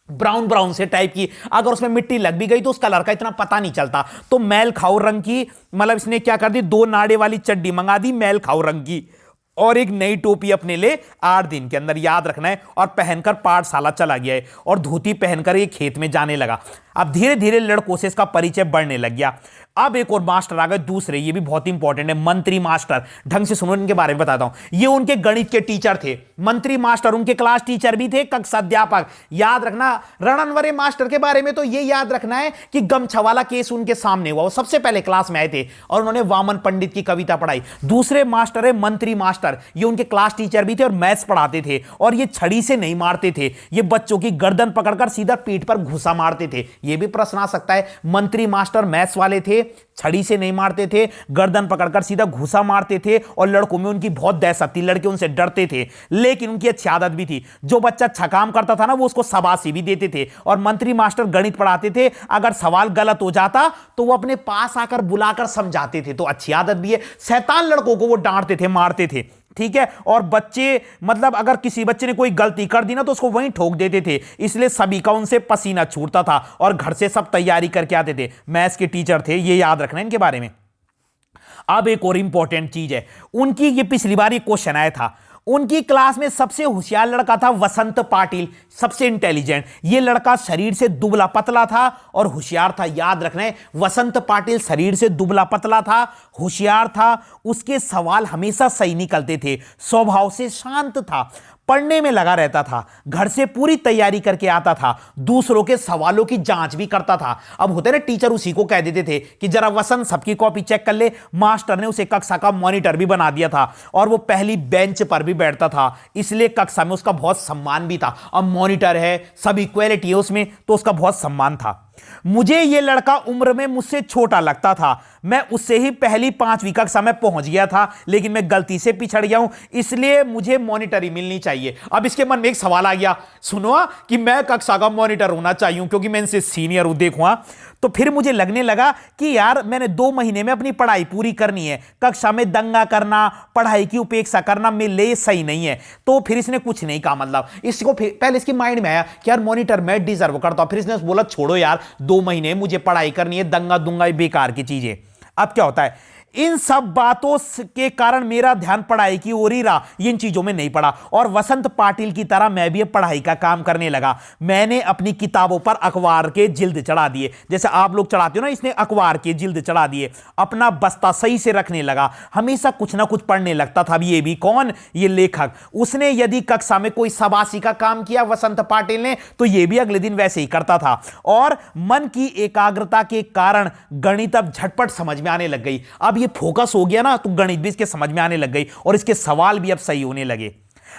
ब्राउन ब्राउन से टाइप की, अगर उसमें मिट्टी लग भी गई तो उस कलर का इतना पता नहीं चलता। तो मैल खाऊ रंग की, मतलब इसने क्या कर दी, 2 नाड़े वाली चड्डी मंगा दी मैल खाऊ रंग की, और एक नई टोपी अपने लिए 8 दिन के अंदर, याद रखना है, और पहनकर पाठशाला चला गया है, और धोती पहनकर ये खेत में जाने लगा। अब धीरे धीरे लड़कों से इसका परिचय बढ़ने लग गया। अब एक और मास्टर आ गए दूसरे, ये भी बहुत इंपॉर्टेंट है, मंत्री मास्टर। ढंग से सुनो, इनके बारे में बताता हूं। ये उनके गणित के टीचर थे। मंत्री मास्टर उनके क्लास टीचर भी थे, कक्षा अध्यापक। याद रखना, रणनवरे मास्टर के बारे में तो ये याद रखना है कि गमछा वाला केस उनके सामने हुआ, वो सबसे पहले क्लास में आए थे और उन्होंने वामन पंडित की कविता पढ़ाई। दूसरे मास्टर है मंत्री मास्टर, ये उनके क्लास टीचर भी थे और मैथ्स पढ़ाते थे, और ये छड़ी से नहीं मारते थे, ये बच्चों की गर्दन पकड़कर सीधा पीठ पर घुसा मारते थे। ये भी प्रश्न आ सकता है। मंत्री मास्टर मैथ्स वाले थे, छड़ी से नहीं मारते थे, गर्दन पकड़कर सीधा घुसा मारते थे, और लड़कों में उनकी बहुत दहशत थी, लड़के उनसे डरते थे। लेकिन उनकी अच्छी आदत भी थी, जो बच्चा अच्छा काम करता था ना, वो उसको शाबाशी भी देते थे। और मंत्री मास्टर गणित पढ़ाते थे, अगर सवाल गलत हो जाता तो वो अपने पास आकर बुलाकर समझाते थे, तो अच्छी आदत भी है। शैतान लड़कों को वो डांटते थे, मारते थे, ठीक है। और बच्चे, मतलब अगर किसी बच्चे ने कोई गलती कर दी ना तो उसको वहीं ठोक देते थे, इसलिए सभी का उनसे पसीना छूटता था, और घर से सब तैयारी करके आते थे। मैथ्स के टीचर थे, ये याद रखना इनके बारे में। अब एक और इंपॉर्टेंट चीज है उनकी, ये पिछली बार ये क्वेश्चन आया था। उनकी क्लास में सबसे होशियार लड़का था वसंत पाटिल, सबसे इंटेलिजेंट। ये लड़का शरीर से दुबला पतला था और होशियार था। याद रखना है, वसंत पाटिल शरीर से दुबला पतला था, होशियार था, उसके सवाल हमेशा सही निकलते थे, स्वभाव से शांत था, पढ़ने में लगा रहता था, घर से पूरी तैयारी करके आता था, दूसरों के सवालों की जांच भी करता था। अब होते ना टीचर उसी को कह देते थे कि जरा वसंत सबकी कॉपी चेक कर ले। मास्टर ने उसे कक्षा का मॉनिटर भी बना दिया था, और वो पहली बेंच पर भी बैठता था, इसलिए कक्षा में उसका बहुत सम्मान भी था। अब मॉनिटर है, सब इक्वालिटी है उसमें, तो उसका बहुत सम्मान था। मुझे यह लड़का उम्र में मुझसे छोटा लगता था, मैं उससे ही पहली 5वीं कक्षा में पहुंच गया था, लेकिन मैं गलती से पिछड़ गया हूं, इसलिए मुझे मॉनिटरी मिलनी चाहिए। अब इसके मन में एक सवाल आ गया, सुनो, कि मैं कक्षा का मॉनिटर होना चाहिए क्योंकि मैं इनसे सीनियर हूं, देखूंगा। तो फिर मुझे लगने लगा कि यार मैंने 2 महीने में अपनी पढ़ाई पूरी करनी है, कक्षा में दंगा करना, पढ़ाई की उपेक्षा करना मेरे लिए सही नहीं है। तो फिर इसने कुछ नहीं कहा, मतलब इसको पहले इसके माइंड में आया कि यार मॉनिटर मैं डिजर्व करता हूं। फिर इसने बोला छोड़ो यार, 2 महीने मुझे पढ़ाई करनी है, दंगा दूंगा बेकार की चीजें। अब क्या होता है, इन सब बातों के कारण मेरा ध्यान पढ़ाई की ओर ही रहा, इन चीजों में नहीं पड़ा। और वसंत पाटिल की तरह मैं भी पढ़ाई का काम करने लगा। मैंने अपनी किताबों पर अखबार के जिल्द चढ़ा दिए, जैसे आप लोग चढ़ाते हो ना, इसने अखबार के जिल्द चढ़ा दिए। अपना बस्ता सही से रखने लगा, हमेशा कुछ ना कुछ पढ़ने लगता था। ये भी कौन, ये लेखक। उसने यदि कक्षा में कोई शाबाशी का काम किया वसंत पाटिल ने, तो ये भी अगले दिन वैसे ही करता था। और मन की एकाग्रता के कारण गणित अब झटपट समझ में आने लग गई। अब फोकस हो गया ना, तो गणित भी इसके समझ में आने लग गई, और इसके सवाल भी अब सही होने लगे।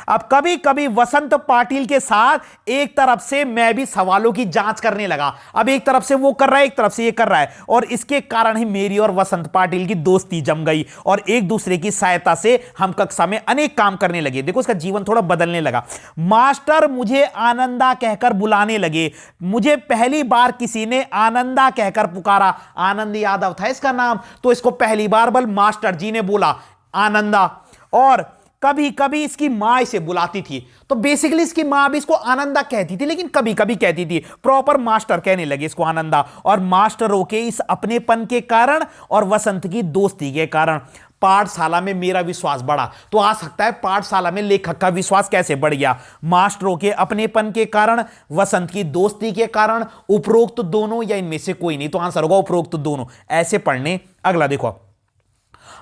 अब कभी कभी वसंत पाटिल के साथ एक तरफ से मैं भी सवालों की जांच करने लगा। अब एक तरफ से वो कर रहा है, एक तरफ से ये कर रहा है, और इसके कारण ही मेरी और वसंत पाटिल की दोस्ती जम गई, और एक दूसरे की सहायता से हम कक्षा में अनेक काम करने लगे। देखो इसका जीवन थोड़ा बदलने लगा। मास्टर मुझे आनंदा कहकर बुलाने लगे। मुझे पहली बार किसी ने आनंदा कहकर पुकारा, आनंद यादव था इसका नाम, तो इसको पहली बार बल मास्टर जी ने बोला आनंदा। और कभी कभी इसकी मां इसे बुलाती थी, तो बेसिकली इसकी मां भी इसको आनंदा कहती थी, लेकिन कभी कभी कहती थी, प्रॉपर मास्टर कहने लगे इसको आनंदा। और मास्टरों के इस अपनेपन के कारण और वसंत की दोस्ती के कारण पाठशाला में मेरा विश्वास बढ़ा। तो आ सकता है पाठशाला में लेखक का विश्वास कैसे बढ़ गया, मास्टरों के अपनेपन के कारण, वसंत की दोस्ती के कारण, उपरोक्त दोनों या इनमें से कोई नहीं। तो आंसर होगा उपरोक्त दोनों। ऐसे पढ़ने। अगला देखो,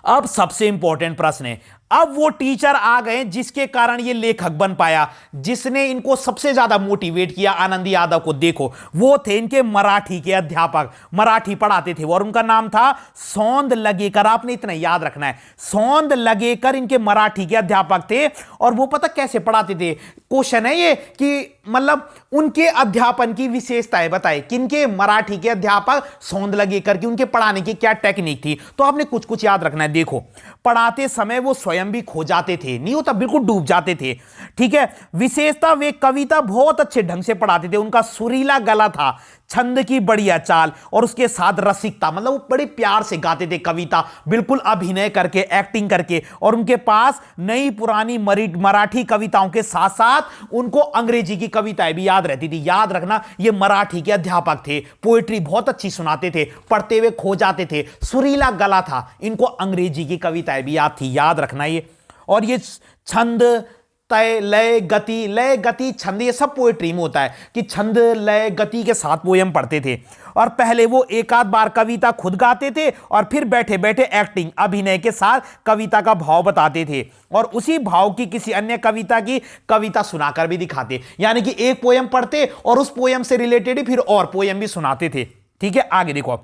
अब सबसे इंपॉर्टेंट प्रश्न है, अब वो टीचर आ गए जिसके कारण ये लेखक बन पाया, जिसने इनको सबसे ज्यादा मोटिवेट किया आनंद यादव को। देखो, वो थे इनके मराठी के अध्यापक, मराठी पढ़ाते थे, और उनका नाम था सौंद लगेकर। आपने इतना याद रखना है, सौंद लगेकर इनके मराठी के अध्यापक थे। और वो पता कैसे पढ़ाते थे, क्वेश्चन है ये कि मतलब उनके अध्यापन की विशेषताएं बताए, किनके, मराठी के अध्यापक सौंद लगेकर की, उनके पढ़ाने की क्या टेक्निक थी। तो आपने कुछ कुछ याद रखना है। देखो, पढ़ाते समय वो स्वयं भी खो जाते थे, नहीं होता, बिल्कुल डूब जाते थे, ठीक है। विशेषता, वे कविता बहुत अच्छे ढंग से पढ़ाते थे, उनका सुरीला गला था, छंद की बढ़िया चाल और उसके साथ रसिकता, मतलब वो बड़े प्यार से गाते थे कविता, बिल्कुल अभिनय करके, एक्टिंग करके। और उनके पास नई पुरानी मराठी कविताओं के साथ साथ उनको अंग्रेजी की कविताएं भी याद रहती थी। याद रखना, ये मराठी के अध्यापक थे, पोएट्री बहुत अच्छी सुनाते थे, पढ़ते हुए खो जाते थे, सुरीला गला था, इनको अंग्रेजी की कविताएं भी याद थी, याद रखना ये। और ये छंद, तय, लय, गति, लय, गति, छंद, ये सब पोएट्री में होता है कि छंद, लय, गति के साथ पोयम पढ़ते थे। और पहले वो एक आध बार कविता खुद गाते थे और फिर बैठे बैठे एक्टिंग, अभिनय के साथ कविता का भाव बताते थे और उसी भाव की किसी अन्य कविता की कविता सुनाकर भी दिखाते। यानी कि एक पोयम पढ़ते और उस पोयम से रिलेटेड ही फिर और पोयम भी सुनाते थे। ठीक है, आगे देखो।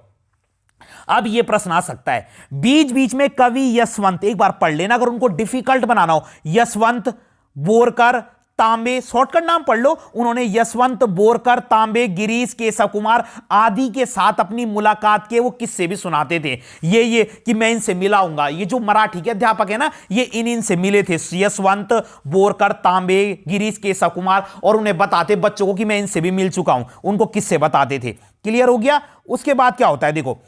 अब ये प्रश्न आ सकता है, बीच बीच में कवि यशवंत, एक बार पढ़ लेना अगर उनको डिफिकल्ट बनाना हो। यशवंत बोरकर तांबे, शॉर्टकट नाम पढ़ लो। उन्होंने यशवंत बोरकर तांबे, गिरीश, केशव कुमार आदि के साथ अपनी मुलाकात के वो किस्से भी सुनाते थे। ये कि मैं इनसे मिलाऊंगा, ये जो मराठी के अध्यापक है ना, ये इनसे मिले थे, यशवंत बोरकर तांबे, गिरीश, केशव कुमार, और उन्हें बताते बच्चों को कि मैं इनसे भी मिल चुका हूं, उनको किस्से बताते थे। क्लियर हो गया। उसके बाद क्या होता है देखो,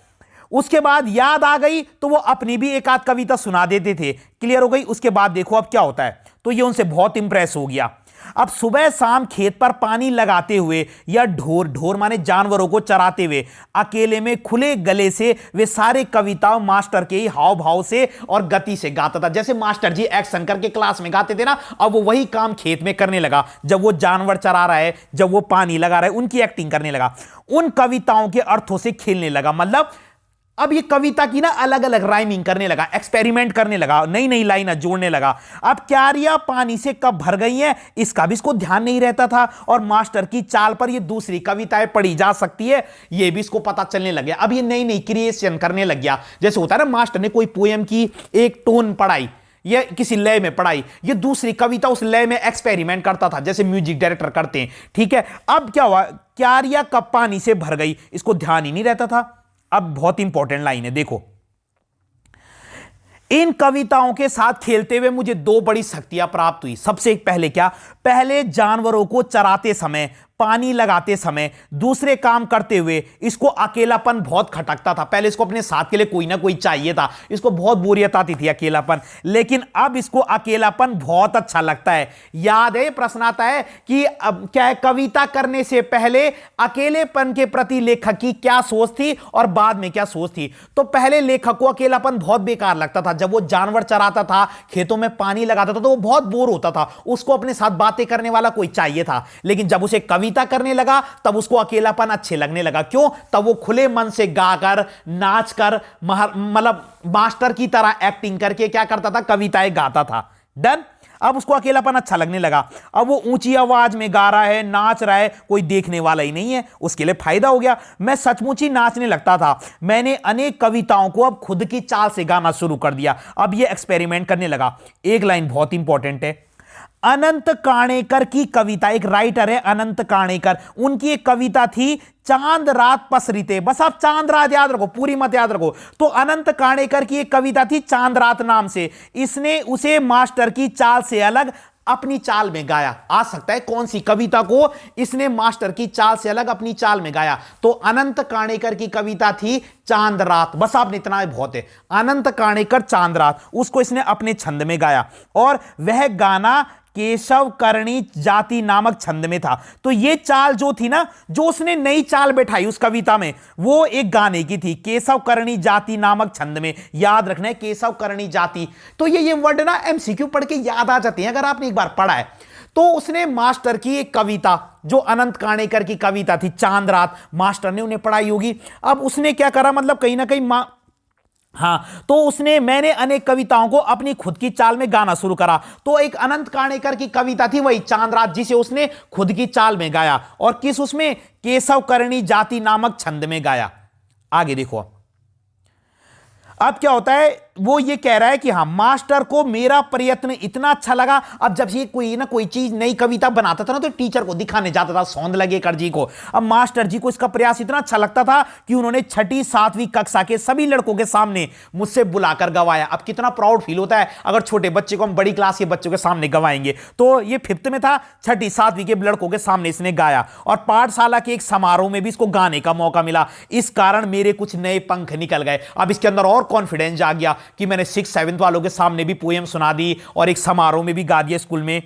उसके बाद याद आ गई तो वो अपनी भी एक आध कविता सुना देते थे। क्लियर हो गई। उसके बाद देखो अब क्या होता है, तो ये उनसे बहुत इंप्रेस हो गया। अब सुबह शाम खेत पर पानी लगाते हुए या ढोर माने जानवरों को चराते हुए अकेले में खुले गले से वे सारे कविताओं मास्टर के हाव भाव से और गति से गाता था। जैसे मास्टर जी एक्शन करके क्लास में गाते थे ना, अब वो वही काम खेत में करने लगा। जब वो जानवर चरा रहा है, जब वो पानी लगा रहा है, उनकी एक्टिंग करने लगा, उन कविताओं के अर्थों से खेलने लगा। मतलब अब ये कविता की ना अलग अलग राइमिंग करने लगा, एक्सपेरिमेंट करने लगा, नई नई लाइनें जोड़ने लगा। अब क्यारियां पानी से कब भर गई हैं इसका भी इसको ध्यान नहीं रहता था, और मास्टर की चाल पर ये दूसरी कविताएं पढ़ी जा सकती है ये भी इसको पता चलने लग गया। अब ये नई नई क्रिएशन करने लग गया। जैसे होता है ना, मास्टर ने कोई पोएम की एक टोन पढ़ाई या किसी लय में पढ़ाई, ये दूसरी कविता उस लय में एक्सपेरिमेंट करता था, जैसे म्यूजिक डायरेक्टर करते हैं। ठीक है, अब क्या हुआ, क्यारियां कब पानी से भर गई इसको ध्यान ही नहीं रहता था। अब बहुत इंपॉर्टेंट लाइन है देखो, इन कविताओं के साथ खेलते हुए मुझे दो बड़ी शक्तियां प्राप्त हुई। सबसे पहले क्या, पहले जानवरों को चराते समय, पानी लगाते समय, दूसरे काम करते हुए इसको अकेलापन बहुत खटकता था। पहले इसको अपने साथ के लिए कोई ना कोई चाहिए था, इसको बहुत बोरियत आती थी अकेलापन, लेकिन अब इसको अकेलापन बहुत अच्छा लगता है। याद है, प्रश्न आता है कि अब क्या है, कविता करने से पहले अकेलेपन के प्रति लेखक की क्या सोच थी और बाद में क्या सोच थी। तो पहले लेखक को अकेलापन बहुत बेकार लगता था। जब वो जानवर चराता था, खेतों में पानी लगाता था, तो वो बहुत बोर होता था, उसको अपने साथ बातें करने वाला कोई चाहिए था। लेकिन जब उसे कविता करने लगा तब उसको अकेलापन अच्छे लगने लगा। क्यों? तब वो खुले मन से गाकर, नाचकर, मतलब मास्टर की तरह एक्टिंग करके क्या करता था, कविताएं गाता था। डन। अब उसको अकेलापन अच्छा लगने लगा। अब वो ऊंची आवाज में गा रहा है, नाच रहा है, कोई देखने वाला ही नहीं है, उसके लिए फायदा हो गया। मैं सचमुच ही नाचने लगता था। मैंने अनेक कविताओं को अब खुद की चाल से गाना शुरू कर दिया। अब ये एक्सपेरिमेंट करने लगा। एक लाइन बहुत इंपॉर्टेंट है, अनंत काणेकर की कविता, एक राइटर है अनंत काणेकर, उनकी एक कविता थी चांद रात पसरीते। बस आप चांद रात याद रखो, पूरी मत याद रखो। तो अनंत काणेकर की एक कविता थी चांद रात नाम से, इसने उसे मास्टर की चाल से अलग अपनी चाल में गाया। आ सकता है कौन सी कविता को इसने मास्टर की चाल से अलग अपनी चाल में गाया। तो अनंत काणेकर की कविता थी चांद रात। बस आपने इतना बहुत है, अनंत काणेकर चांद रात, उसको इसने अपने छंद में गाया और वह गाना केशव करणी जाति नामक छंद में था। तो ये चाल जो थी ना, जो उसने नई चाल बैठाई उस कविता में, वो एक गाने की थी, केशव करणी जाति नामक छंद में। याद रखना है, केशव करणी जाति। तो ये वर्ड ना एमसीक्यू पढ़ के याद आ जाते हैं अगर आपने एक बार पढ़ा है। तो उसने मास्टर की एक कविता, जो अनंत काणेकर की कविता थी चांद रात, मास्टर ने उन्हें पढ़ाई होगी। अब उसने क्या करा, मतलब कहीं ना कहीं तो मैंने अनेक कविताओं को अपनी खुद की चाल में गाना शुरू करा। तो एक अनंत काणेकर की कविता थी वही चांद रात, जिसे उसने खुद की चाल में गाया, और किस उसमें, केशव करणी जाति नामक छंद में गाया। आगे देखो अब क्या होता है, वो ये कह रहा है कि हाँ, मास्टर को मेरा प्रयत्न इतना अच्छा लगा। अब जब ये कोई चीज नई कविता बनाता था ना, तो टीचर को दिखाने जाता था, सौंदलगेकर जी को। अब मास्टर जी को इसका प्रयास इतना अच्छा लगता था कि उन्होंने 6ठी 7वीं कक्षा के सभी लड़कों के सामने मुझसे बुलाकर गवाया। अब कितना प्राउड फील होता है अगर छोटे बच्चे को हम बड़ी क्लास के बच्चों के सामने गवाएंगे। तो ये 5th में था, 6ठी 7वीं के लड़कों के सामने इसने गाया और पाठशाला के एक समारोह में भी इसको गाने का मौका मिला। इस कारण मेरे कुछ नए पंख निकल गए। अब इसके अंदर और कॉन्फिडेंस आ गया कि मैंने 6th 7th वालों के सामने भी पोएम सुना दी और एक समारोह में भी गा दिया स्कूल में।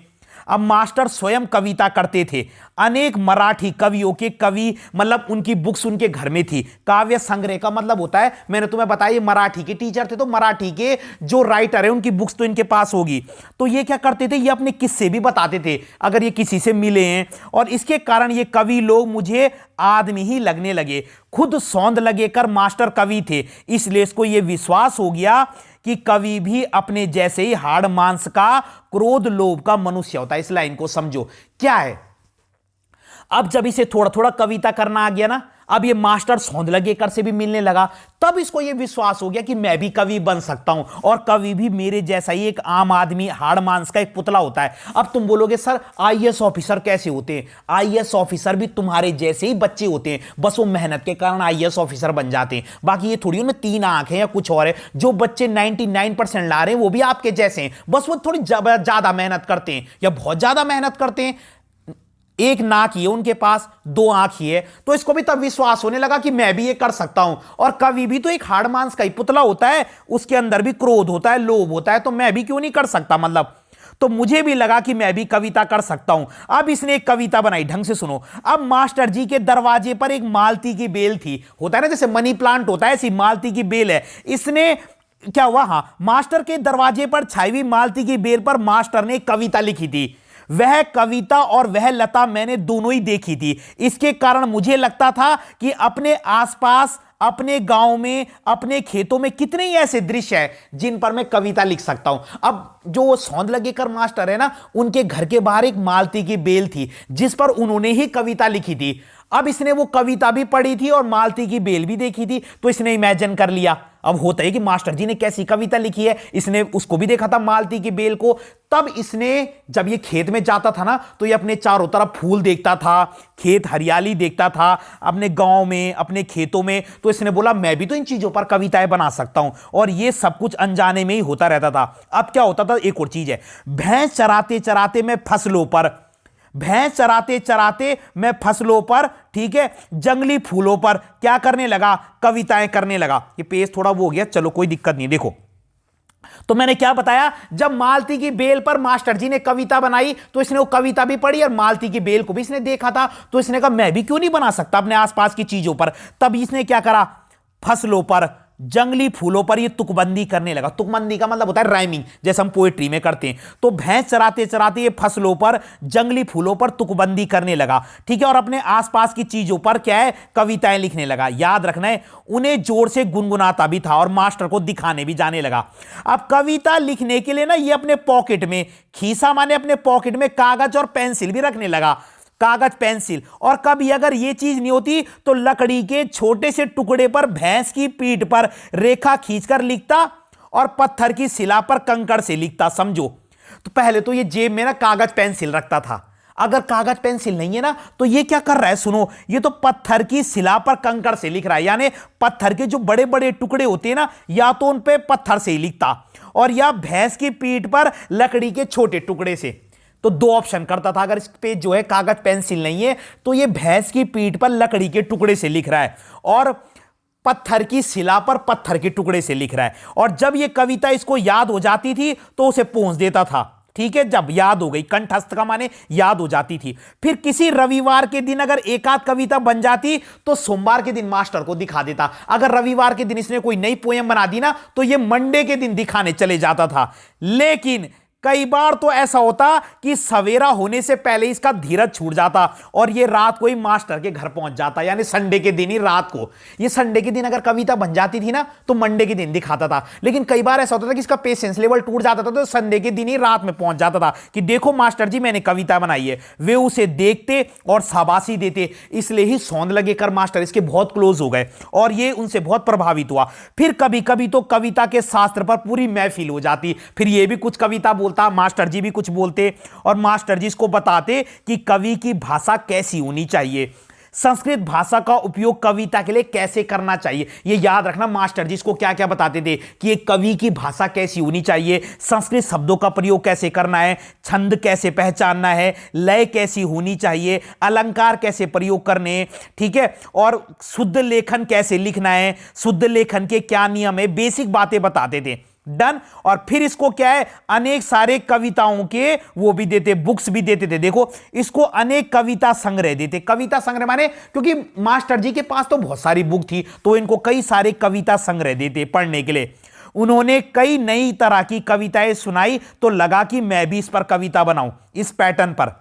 अब मास्टर स्वयं कविता करते थे। अनेक मराठी कवियों के कवि मतलब उनकी बुक्स उनके घर में थी। काव्य संग्रह का मतलब होता है, मैंने तुम्हें बताया ये मराठी के टीचर थे, तो मराठी के जो राइटर है उनकी बुक्स तो इनके पास होगी। तो ये क्या करते थे, ये अपने किस्से भी बताते थे अगर ये किसी से मिले हैं, और इसके कारण ये कवि लोग मुझे आदमी ही लगने लगे। खुद सौंदलगेकर मास्टर कवि थे, इसलिए इसको ये विश्वास हो गया कि कवि भी अपने जैसे ही हाड़ मांस का, क्रोध लोभ का मनुष्य होता है। इस लाइन को समझो क्या है। अब जब इसे थोड़ा थोड़ा कविता करना आ गया ना, अब ये मास्टर सौंदलगेकर से भी मिलने लगा, तब इसको ये विश्वास हो गया कि मैं भी कवि बन सकता हूं, और कवि भी मेरे जैसा ही एक आम आदमी, हाड़ मांस का एक पुतला होता है। अब तुम बोलोगे सर आईएएस ऑफिसर कैसे होते हैं? आईएएस ऑफिसर भी तुम्हारे जैसे ही बच्चे होते हैं, बस वो मेहनत के कारण आईएएस ऑफिसर बन जाते हैं। बाकी ये थोड़ी उनमें 3 आंख है या कुछ और है। जो बच्चे 99% ला रहे हैं वो भी आपके जैसे हैं, बस वो थोड़ी ज्यादा मेहनत करते हैं या बहुत ज्यादा मेहनत करते हैं। एक नाक ही है उनके पास, 2 आंख ही है। तो इसको भी तब विश्वास होने लगा कि मैं भी ये कर सकता हूं। और कवि भी तो एक हाड़ मांस का ही पुतला होता है, उसके अंदर भी क्रोध होता है, लोभ होता है, तो मैं भी क्यों नहीं कर सकता मतलब। तो मुझे भी लगा कि मैं भी कविता कर सकता हूं। अब इसने एक कविता बनाई, ढंग से सुनो। अब मास्टर जी के दरवाजे पर एक मालती की बेल थी, होता है ना जैसे मनी प्लांट होता है, ऐसी मालती की बेल है। इसने क्या हुआ, हां, मास्टर के दरवाजे पर छाई हुई मालती की बेल पर मास्टर ने कविता लिखी थी। वह कविता और वह लता मैंने दोनों ही देखी थी। इसके कारण मुझे लगता था कि अपने आसपास, अपने गांव में, अपने खेतों में कितने ही ऐसे दृश्य हैं जिन पर मैं कविता लिख सकता हूं। अब जो सौंदलगेकर मास्टर है ना, उनके घर के बाहर एक मालती की बेल थी जिस पर उन्होंने ही कविता लिखी थी। अब इसने वो कविता भी पढ़ी थी और मालती की बेल भी देखी थी, तो इसने इमेजिन कर लिया। अब होता है कि मास्टर जी ने कैसी कविता लिखी है, इसने उसको भी देखा था मालती की बेल को। तब इसने जब ये खेत में जाता था ना, तो ये अपने चारों तरफ फूल देखता था, खेत हरियाली देखता था अपने गांव में, अपने खेतों में। तो इसने बोला मैं भी तो इन चीजों पर कविताएं बना सकता हूं। और ये सब कुछ अनजाने में ही होता रहता था। अब क्या होता था, एक और चीज है, भैंस चराते चराते मैं फसलों पर, भैंस चराते चराते मैं फसलों पर, ठीक है, जंगली फूलों पर क्या करने लगा, कविताएं करने लगा। ये पेज थोड़ा वो हो गया, चलो कोई दिक्कत नहीं। देखो तो मैंने क्या बताया, जब मालती की बेल पर मास्टर जी ने कविता बनाई तो इसने वो कविता भी पढ़ी और मालती की बेल को भी इसने देखा था। तो इसने कहा मैं भी क्यों नहीं बना सकता अपने आसपास की चीजों पर। तब इसने क्या करा, फसलों पर, जंगली फूलों पर ये तुकबंदी करने लगा। तुकबंदी का मतलब होता है राइमिंग, जैसे हम पोएट्री में करते हैं। तो भैंस चराते चराते ये फसलों पर, जंगली फूलों पर तुकबंदी करने लगा, ठीक है, और अपने आसपास की चीजों पर क्या है, कविताएं लिखने लगा। याद रखना है, उन्हें जोर से गुनगुनाता भी था और मास्टर को दिखाने भी जाने लगा। अब कविता लिखने के लिए ना ये अपने पॉकेट में, खीसा माने अपने पॉकेट में, कागज और पेंसिल भी रखने लगा, कागज पेंसिल। और कभी अगर यह चीज नहीं होती तो लकड़ी के छोटे से टुकड़े पर भैंस की पीठ पर रेखा खींचकर लिखता और पत्थर की शिला पर कंकड़ से लिखता। समझो, तो पहले तो ये जेब में ना कागज पेंसिल रखता था। अगर कागज पेंसिल नहीं है ना, तो ये क्या कर रहा है, सुनो, ये तो पत्थर की शिला पर कंकड़ से लिख रहा है। यानी पत्थर के जो बड़े बड़े टुकड़े होते हैं ना, या तो उन पे पत्थर से ही लिखता, और या भैंस की पीठ पर लकड़ी के छोटे टुकड़े से। तो 2 ऑप्शन करता था। अगर इस पे जो है कागज पेंसिल नहीं है, तो ये भैंस की पीठ पर लकड़ी के टुकड़े से लिख रहा है, और पत्थर की शिला पर पत्थर के टुकड़े से लिख रहा है। और जब ये कविता इसको याद हो जाती थी तो उसे पोंछ देता था, ठीक है, जब याद हो गई, कंठस्थ का माने याद हो जाती थी। फिर किसी रविवार के दिन अगर एक आध कविता बन जाती तो सोमवार के दिन मास्टर को दिखा देता। अगर रविवार के दिन इसने कोई नई पोएम बना दी ना, तो ये मंडे के दिन दिखाने चले जाता था। लेकिन कई बार तो ऐसा होता कि सवेरा होने से पहले इसका धीरज छूट जाता और ये रात को ही मास्टर के घर पहुंच जाता, यानी संडे के दिन ही रात को। ये संडे के दिन अगर कविता बन जाती थी ना तो मंडे के दिन दिखाता था, लेकिन कई बार ऐसा होता था कि इसका पेशेंस लेवल टूट जाता था तो संडे के दिन ही रात में पहुंच जाता था कि देखो मास्टर जी मैंने कविता बनाई है। वे उसे देखते और शाबाशी देते, इसलिए ही सौंदलगेकर मास्टर इसके बहुत क्लोज हो गए और ये उनसे बहुत प्रभावित हुआ। फिर कभी कभी तो कविता के शास्त्र पर पूरी महफिल हो जाती, फिर ये भी कुछ कविता बोलता, मास्टर जी भी कुछ बोलते और मास्टर जी इसको बताते कि कवि की भाषा कैसी होनी चाहिए, संस्कृत भाषा का उपयोग कविता के लिए कैसे करना चाहिए। ये याद रखना मास्टर जी इसको क्या क्या बताते थे कि एक कवि की भाषा कैसी होनी चाहिए, संस्कृत शब्दों का प्रयोग कैसे करना है, छंद कैसे पहचानना है, लय कैसी होनी चाहिए, अलंकार कैसे प्रयोग करने, ठीक है, और शुद्ध लेखन कैसे लिखना है, शुद्ध लेखन के क्या नियम है, बेसिक बातें बताते थे। डन। और फिर इसको क्या है, अनेक सारे कविताओं के वो भी देते, बुक्स भी देते थे। देखो इसको अनेक कविता संग्रह देते। कविता संग्रह माने क्योंकि मास्टर जी के पास तो बहुत सारी बुक थी तो इनको कई सारे कविता संग्रह देते पढ़ने के लिए। उन्होंने कई नई तरह की कविताएं सुनाई तो लगा कि मैं भी इस पर कविता बनाऊं, इस पैटर्न पर।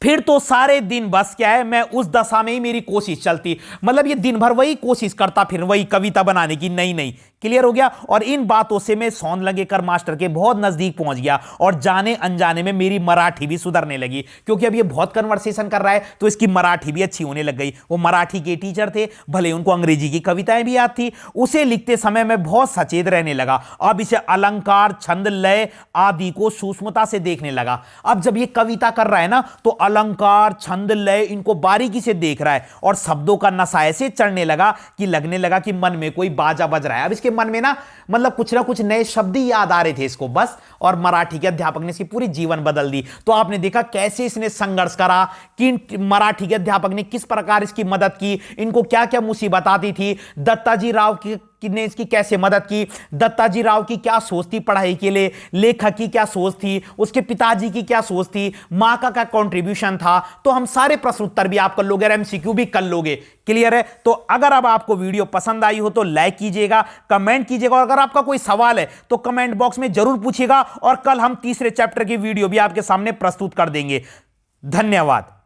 फिर तो सारे दिन बस क्या है, मैं उस दशा में ही मेरी कोशिश चलती, मतलब ये दिन भर वही कोशिश करता, फिर वही कविता बनाने की नई नई। क्लियर हो गया। और इन बातों से मैं सौंदलगेकर मास्टर के बहुत नजदीक पहुंच गया और जाने अनजाने में मेरी मराठी भी सुधरने लगी, क्योंकि अब ये बहुत कन्वर्सेशन कर रहा है तो इसकी मराठी भी अच्छी होने लग गई। वो मराठी के टीचर थे, भले उनको अंग्रेजी की कविताएं भी याद थी। उसे लिखते समय मैं बहुत सचेत रहने लगा। अब इसे अलंकार, छंद, लय आदि को सूक्ष्मता से देखने लगा। अब जब ये कविता कर रहा है ना तो अलंकार, छंद, लय इनको बारीकी से देख रहा है और शब्दों का नशा ऐसे चढ़ने लगा कि लगने लगा कि मन में कोई बाजा बज रहा है। अब इसके मन में ना मतलब कुछ ना कुछ नए शब्द ही याद आ रहे थे इसको बस, और मराठी के अध्यापक ने इसकी पूरी जीवन बदल दी। तो आपने देखा कैसे इसने संघर्ष करा कि मराठी के अध्यापक ने किस प्रकार इसकी मदद की, इनको क्या क्या मुसीबत आती थी, दत्ताजी राव की ने इसकी कैसे मदद की, दत्ताजी राव की क्या सोच थी पढ़ाई के लिए, लेखक की क्या सोच थी, उसके पिताजी की क्या सोच थी, मां का क्या कंट्रीब्यूशन था। तो हम सारे प्रश्न उत्तर भी आप कर लोगे और एमसीक्यू भी कर लोगे। क्लियर है। तो अगर अब आपको वीडियो पसंद आई हो तो लाइक कीजिएगा, कमेंट कीजिएगा, और अगर आपका कोई सवाल है तो कमेंट बॉक्स में जरूर पूछिएगा और कल हम तीसरे चैप्टर की वीडियो भी आपके सामने प्रस्तुत कर देंगे। धन्यवाद।